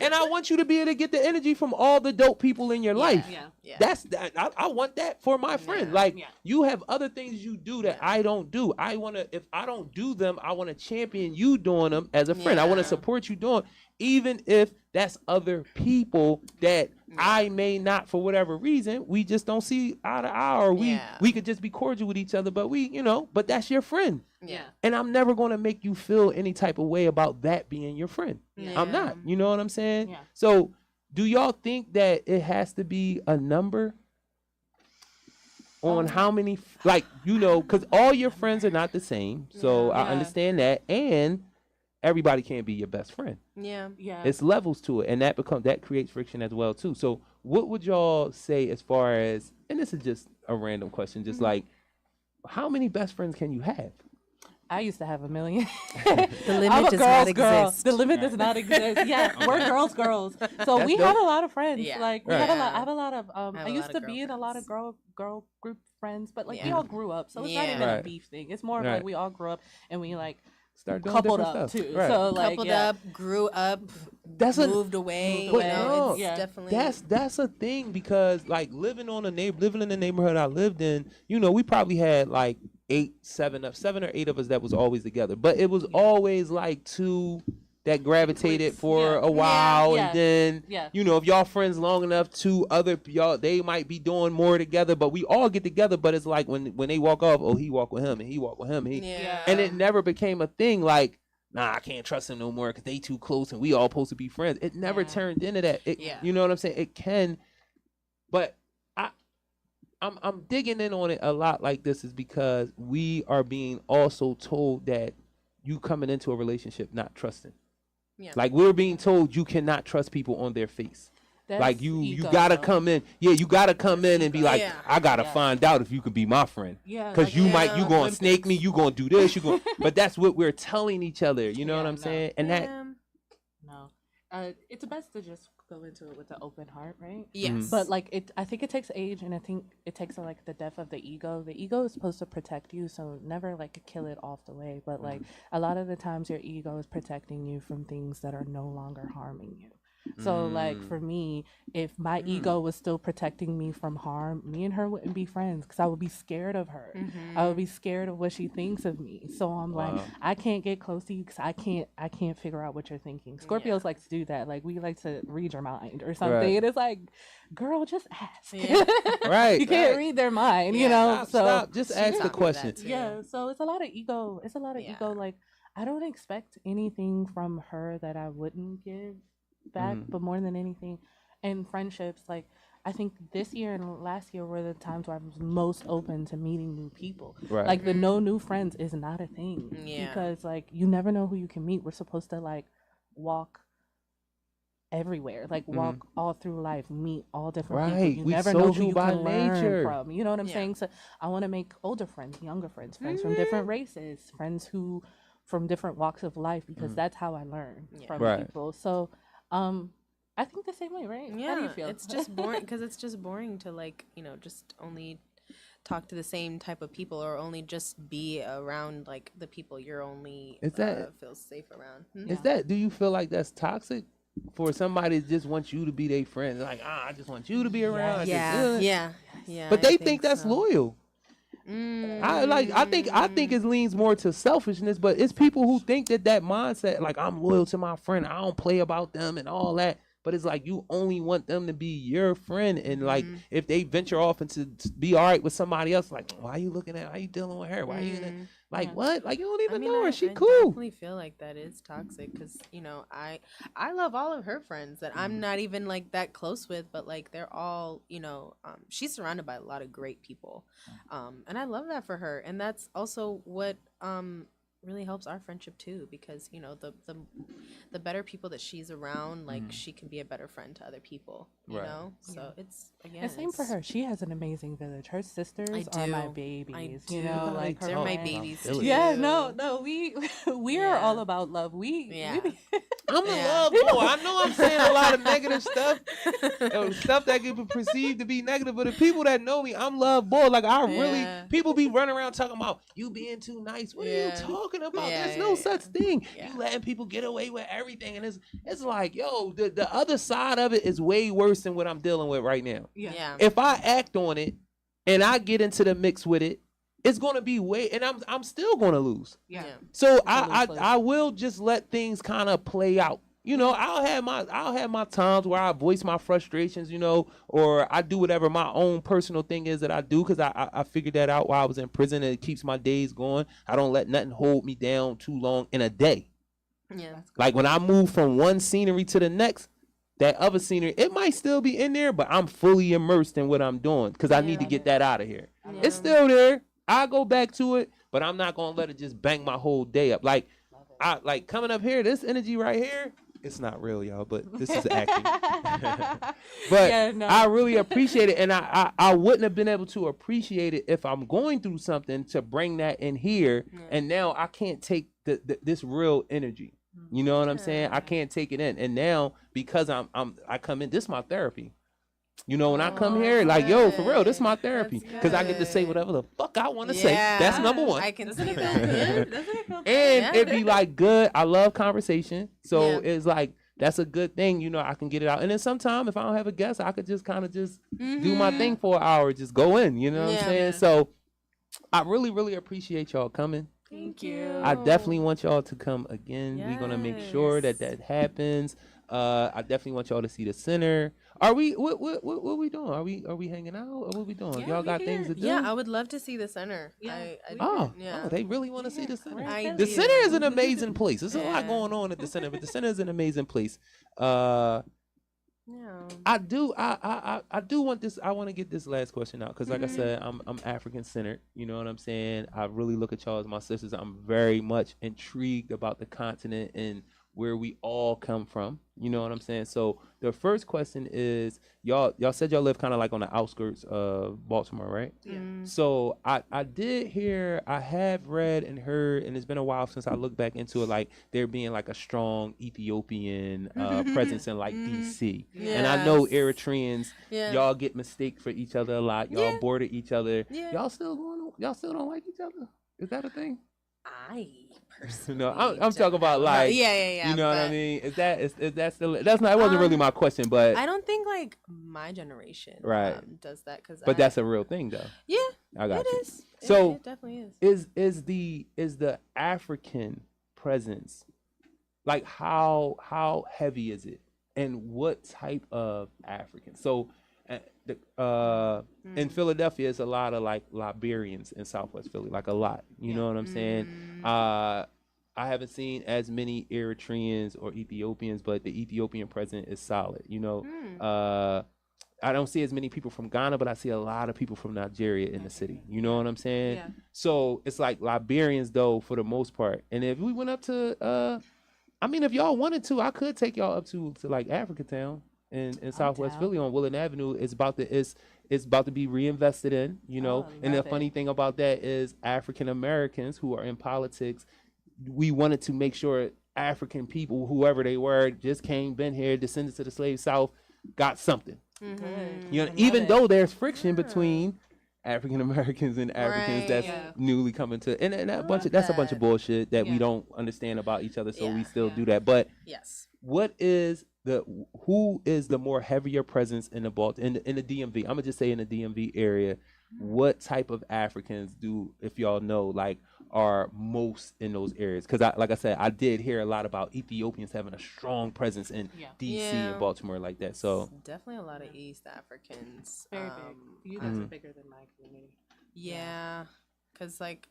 And I want you to be able to get the energy from all the dope people in your life. Yeah. That's that. I want that for my friend. You have other things you do that I don't do. If I don't do them, I want to champion you doing them as a friend. I want to support you doing, even if that's other people that I may not, for whatever reason, we just don't see eye to eye, or we could just be cordial with each other, but but that's your friend. Yeah. And I'm never going to make you feel any type of way about that being your friend. Yeah. I'm not. You know what I'm saying? Yeah. So do y'all think that it has to be a number on how many, because all your friends are not the same. So I understand that. And everybody can't be your best friend. Yeah. Yeah. It's levels to it. And that creates friction as well too. So what would y'all say as far as, and this is just a random question, just like, how many best friends can you have? I used to have a million. The limit does not exist. The limit does not exist. Yeah, we're girls. So we have a lot of friends. Yeah. Like we have a lot. I have a lot of. I used to be in a lot of girl group friends, but we all grew up, so it's not even a beef thing. It's more of like we all grew up and we start doing coupled up stuff. Too. Right. So coupled up, grew up, moved away. It's definitely that's a thing because living in the neighborhood I lived in, we probably had 7 or 8 of us that was always together, but it was always 2 that gravitated for a while, and then if y'all friends long enough, 2 other y'all, they might be doing more together, but we all get together. But it's like when they walk off, he walk with him and he walk with him, and it never became a thing nah, I can't trust him no more because they too close and we all supposed to be friends. It never turned into that. You know what I'm saying? It can, but I'm digging in on it a lot like this is because we are being also told that you coming into a relationship not trusting. Yeah. Like we're being told you cannot trust people on their face. That's Like you ego, gotta though. come in. Yeah, you gotta come in and be like, Yeah. I gotta Yeah. find out if you could be my friend. Yeah, Cause like, you Yeah. you gonna snake me, you gonna do this, you gonna. But that's what we're telling each other. You know Yeah, what I'm no. saying? And that No, it's best to just go into it with an open heart, right? Yes. But like I think it takes age, and I think it takes like the death of the ego. The ego is supposed to protect you, so never like kill it off the way. But like a lot of the times, your ego is protecting you from things that are no longer harming you. So like for me, if my ego was still protecting me from harm, me and her wouldn't be friends because I would be scared of her. I would be scared of what she thinks of me. So I'm like, I can't get close to you because I can't figure out what you're thinking. Scorpios like to do that. Like we like to read your mind or something. Right. And it's like, girl, just ask. Yeah. right. You can't right. read their mind, you know. Stop. Just ask the taught me that question. too. Yeah, so it's a lot of ego. It's a lot of Yeah. ego. Like I don't expect anything from her that I wouldn't give back, but more than anything, in friendships, like I think this year and last year were the times where I was most open to meeting new people. Right. Like the no new friends is not a thing. Yeah. Because like you never know who you can meet. We're supposed to like walk everywhere, like walk all through life, meet all different people. Right. You We never know who social you by can nature. learn from. You know what I'm Yeah. saying? So I want to make older friends, younger friends, friends from different races, friends who from different walks of life, because that's how I learn from Right. people. So, I think the same way, right? Yeah, How do you feel? it's just boring because it's just boring to like just only talk to the same type of people or only just be around like the people you're only Is that- feel safe around. Is that? Do you feel like that's toxic for somebody that just wants you to be their friend? Like, I just want you to be around. I just- Yeah. But I they think that's so. loyal. I think it leans more to selfishness, but it's people who think that mindset, like I'm loyal to my friend, I don't play about them and all that. But it's like you only want them to be your friend, and like if they venture off into to be all right with somebody else, like why you looking at, why you dealing with her, why you like what, like you don't even know her, she I cool. definitely feel like that is toxic because I love all of her friends that I'm not even like that close with, but like they're all she's surrounded by a lot of great people, and I love that for her, and that's also what really helps our friendship too, because the better people that she's around, like she can be a better friend to other people, you Right. know. So it's again, And same for it's- her. She has an amazing village. Her sisters I are my do. babies. I You do. know, like They're her my friends. babies Village. too. Yeah, no, we are Yeah. all about love. Yeah. I'm a Yeah. love boy. I know I'm saying a lot of negative stuff, stuff that can be perceived to be negative. But the people that know me, I'm love boy. Like I really, Yeah. people be running around talking about you being too nice. What are you Yeah. talking about? Yeah, There's no such thing. Yeah. You letting people get away with everything, and it's like, yo, the other side of it is way worse than what I'm dealing with right now. Yeah. If I act on it and I get into the mix with it, it's gonna be way, and I'm still gonna lose. Yeah. So lose. I will just let things kind of play out. You know, I'll have my times where I voice my frustrations, or I do whatever my own personal thing is that I do, because I figured that out while I was in prison, and it keeps my days going. I don't let nothing hold me down too long in a day. Yeah. Like when I move from one scenery to the next, that other scenery, it might still be in there, but I'm fully immersed in what I'm doing because I need to get that out of here. Yeah. It's still there. I go back to it, but I'm not gonna let it just bang my whole day up. Like I like coming up here, this energy right here. It's not real, y'all, but this is acting. But Yeah, no. I really appreciate it, and I wouldn't have been able to appreciate it if I'm going through something to bring that in here, and now I can't take this real energy. You know what I'm saying? I can't take it in, and now because I come in, this is my therapy. You know, when I come here, like, yo, for real, this is my therapy. That's Because I get to say good. whatever the fuck I want to say. Yeah. That's number one. I can see Doesn't it feel that. good? Doesn't it feel good? And Yeah. it'd be like good. I love conversation. So Yeah. it's like, that's a good thing. You know, I can get it out. And then sometime if I don't have a guest, I could just kind of just do my thing for an hour, just go in. You know what I'm Yeah. saying? Yeah. So I really, really appreciate y'all coming. Thank you. I definitely want y'all to come again. We're gonna make sure that happens. I definitely want y'all to see the center. Are we? What we doing? Are we hanging out? Or what we doing? Yeah, Y'all we got here. things to do? Yeah, I would love to see the center. Yeah, Oh, they really want to see the center. I The do. center is an amazing place. There's a lot Yeah. going on at the center, but the center is an amazing place. Yeah. I do want this. I want to get this last question out because, like I said, I'm African centered. You know what I'm saying? I really look at y'all as my sisters. I'm very much intrigued about the continent and where we all come from. You know what I'm saying? So the first question is, y'all said y'all live kind of like on the outskirts of Baltimore, right? Yeah. So I did hear, I have read and heard, and it's been a while since I looked back into it, like there being like a strong Ethiopian presence in like DC. And I know Eritreans, y'all get mistaken for each other a lot. Y'all border each other. Yeah. Y'all still don't like each other? Is that a thing? I personally. No, I'm talking about like, yeah. you know what I mean? Is that still, that's not, it wasn't really my question, but I don't think like my generation does that but that's a real thing though. Yeah, I got you. is. So it definitely is. Is the African presence, like how heavy is it, and what type of African? So in Philadelphia, it's a lot of like Liberians in Southwest Philly, like a lot. You know what I'm saying? I haven't seen as many Eritreans or Ethiopians, but the Ethiopian presence is solid. You know, I don't see as many people from Ghana, but I see a lot of people from Nigeria in the city. You know what I'm saying? Yeah. So it's like Liberians though, for the most part. And if we went up to, I mean, if y'all wanted to, I could take y'all up to like Africa Town in Southwest down. Philly on Woodland Avenue. It's about to be reinvested in. You know, and the funny thing about that is African Americans who are in politics, we wanted to make sure African people, whoever they were, just been here, descendants of the slave South, got something. You know, even though there's friction between African Americans and Africans that's newly coming to, and that's a bunch of bullshit that we don't understand about each other, so we still do that. But who is the more heavier presence in the DMV? I'm gonna just say in the DMV area, what type of Africans do, if y'all know, like, are most in those areas? Because like I said, I did hear a lot about Ethiopians having a strong presence in DC and Baltimore like that. So definitely a lot of East Africans. Very big. You guys are bigger than my community. Yeah, because like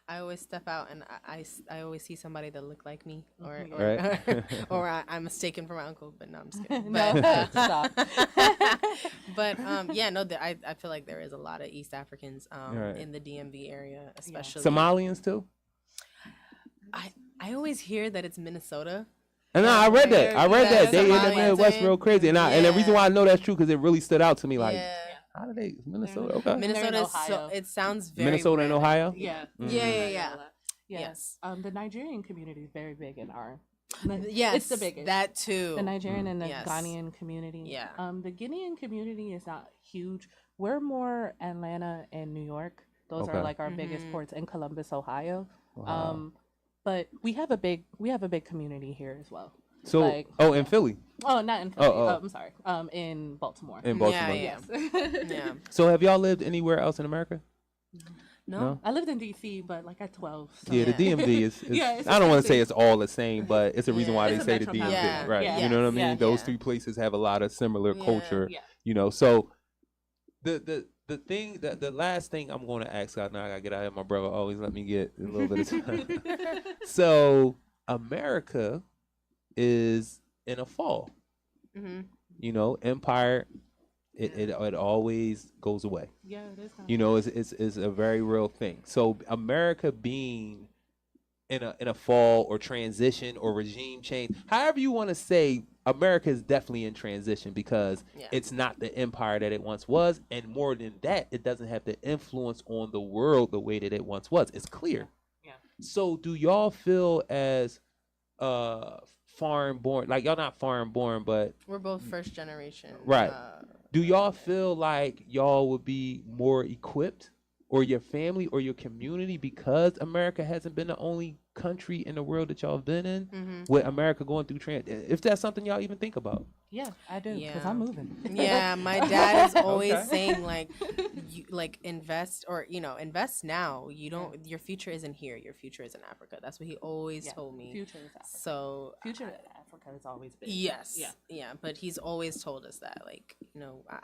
I always step out and I always see somebody that look like me, or I'm mistaken for my uncle, but no, I'm just kidding. But, I feel like there is a lot of East Africans in the DMV area, especially Somalians too. I always hear that it's Minnesota. And I read that they in the Midwest real crazy, and the reason why I know that's true because it really stood out to me. Like, how do they Minnesota? Okay, Minnesota is it sounds very Minnesota and Ohio. Yeah. Yes. The Nigerian community is very big in our. Yes, it's the biggest. That too. The Nigerian and the Ghanaian community. Yeah. The Guinean community is not huge. We're more Atlanta and New York. Those are like our biggest ports, in Columbus, Ohio. Wow. But we have a big community here as well. So in Philly. Oh, not in Philly. I'm sorry. In Baltimore. In Baltimore. Yeah. So have y'all lived anywhere else in America? No. I lived in DC, but like at 12. So. Yeah, the DMV is I don't want to say it's all the same, but it's a reason why they say the DMV, right? Yeah. You know what I mean? Those three places have a lot of similar culture. Yeah. You know, so the thing that the last thing I'm going to ask out now, I gotta get out of my brother always let me get a little bit of time. So America is in a fall. You know, empire. It always goes away. Yeah, it is. You know, it's a very real thing. So America being in a fall or transition or regime change, however you want to say, America is definitely in transition because it's not the empire that it once was, and more than that, it doesn't have the influence on the world the way that it once was. It's clear. Yeah. So do y'all feel as foreign born, like y'all not foreign born, but we're both first generation, right? Do y'all feel like y'all would be more equipped, or your family or your community, because America hasn't been the only country in the world that y'all have been in, with America going through if that's something y'all even think about? Yeah, I do, because I'm moving. Yeah, my dad is always saying like, you, like invest invest now. You don't. Your future isn't here. Your future is in Africa. That's what he always told me. Future is Africa. So future Africa has always been. Yes. Yeah. But he's always told us that, like,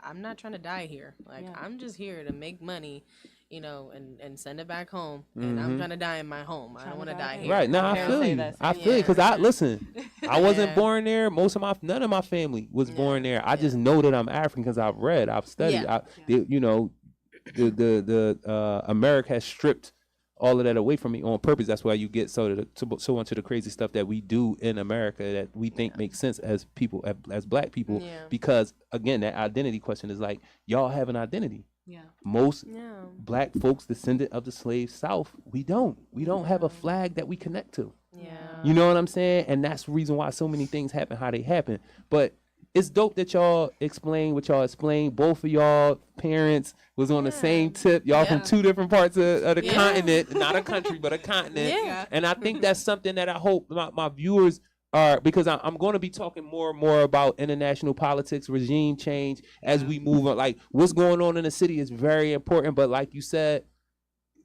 I'm not trying to die here. Like, I'm just here to make money. you know, and send it back home. And I'm trying to die in my home. I don't want to die here. Right. No, I feel you. I feel you. Because I wasn't born there. None of my family was born there. I just know that I'm African because I've read, I've studied. You know, America has stripped all of that away from me on purpose. That's why you get so much of the crazy stuff that we do in America that we think makes sense as people, as black people. Because again, that identity question is like, y'all have an identity. Yeah. Most black folks descendant of the slave South, we don't have a flag that we connect to. Yeah. You know what I'm saying? And that's the reason why so many things happen how they happen. But it's dope that y'all explain what y'all explained. Both of y'all parents was on the same tip. Y'all from two different parts of the continent, not a country, but a continent. Yeah. And I think that's something that I hope my viewers are, because I'm going to be talking more and more about international politics, regime change as we move on. Like what's going on in the city is very important. But like you said,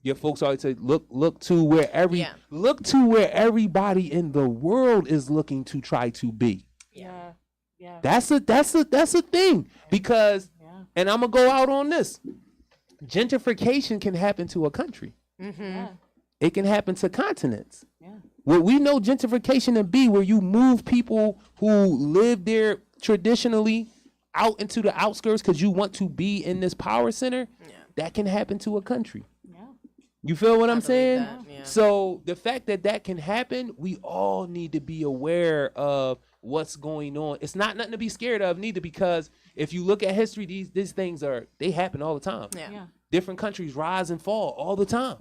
your folks always say, look to where everybody in the world is looking to try to be. Yeah. Yeah. That's a thing, because and I'm gonna go out on this. Gentrification can happen to a country. It can happen to continents. What we know gentrification to be, where you move people who live there traditionally out into the outskirts because you want to be in this power center, that can happen to a country. You feel what I'm saying? So the fact that can happen, we all need to be aware of what's going on. It's not nothing to be scared of neither, because if you look at history, these things they happen all the time. Different countries rise and fall all the time.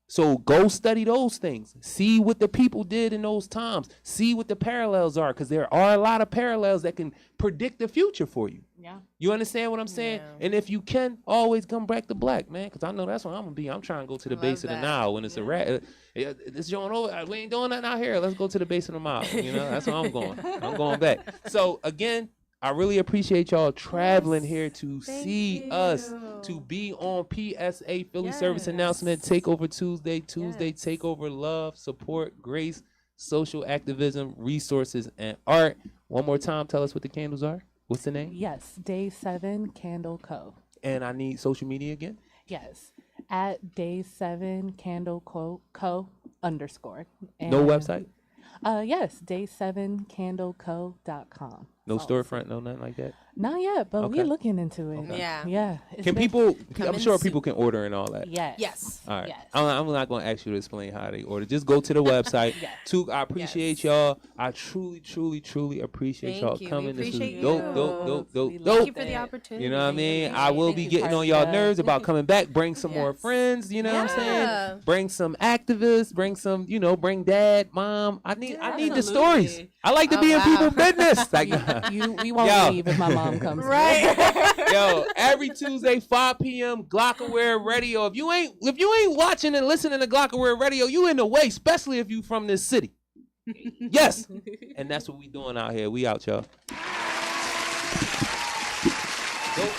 So go study those things. See what the people did in those times. See what the parallels are, because there are a lot of parallels that can predict the future for you. You understand what I'm saying? And if you can, always come back to black, man, because I know that's what I'm going to be. I'm trying to go to the base of the Nile when it's a rat. This joint over. We ain't doing nothing out here. Let's go to the base of the Nile. You know, that's where I'm going. I'm going back. So, again, I really appreciate y'all traveling here to see us, to be on PSA, Philly Service Announcement, Takeover Tuesday, Takeover Love, Support, Grace, Social Activism, Resources, and Art. One more time, tell us what the candles are. What's the name? Yes, Day 7 Candle Co. And I need social media again? Yes, at Day 7 Candle Co _. And, no website? Yes, day7candleco.com. No storefront, no nothing like that? Not yet, but we're looking into it. Okay. Yeah. Can people, I'm sure people can order and all that. Yes. All right. Yes. I'm not going to ask you to explain how they order. Just go to the website. I appreciate y'all. I truly, truly, truly appreciate y'all coming. This is dope. Thank you for the opportunity. You know what I mean? I will be getting on y'all nerves about coming back. Bring some more friends. You know what I'm saying? Bring some activists. Bring some, bring dad, mom. I need the stories. I like to be in people's business. Like, we won't leave if my mom comes. Right. Yo, every Tuesday, 5 p.m., Glockaware Radio. If you ain't watching and listening to Glockaware Radio, you in the way, especially if you from this city. Yes. And that's what we doing out here. We out, y'all. Dope.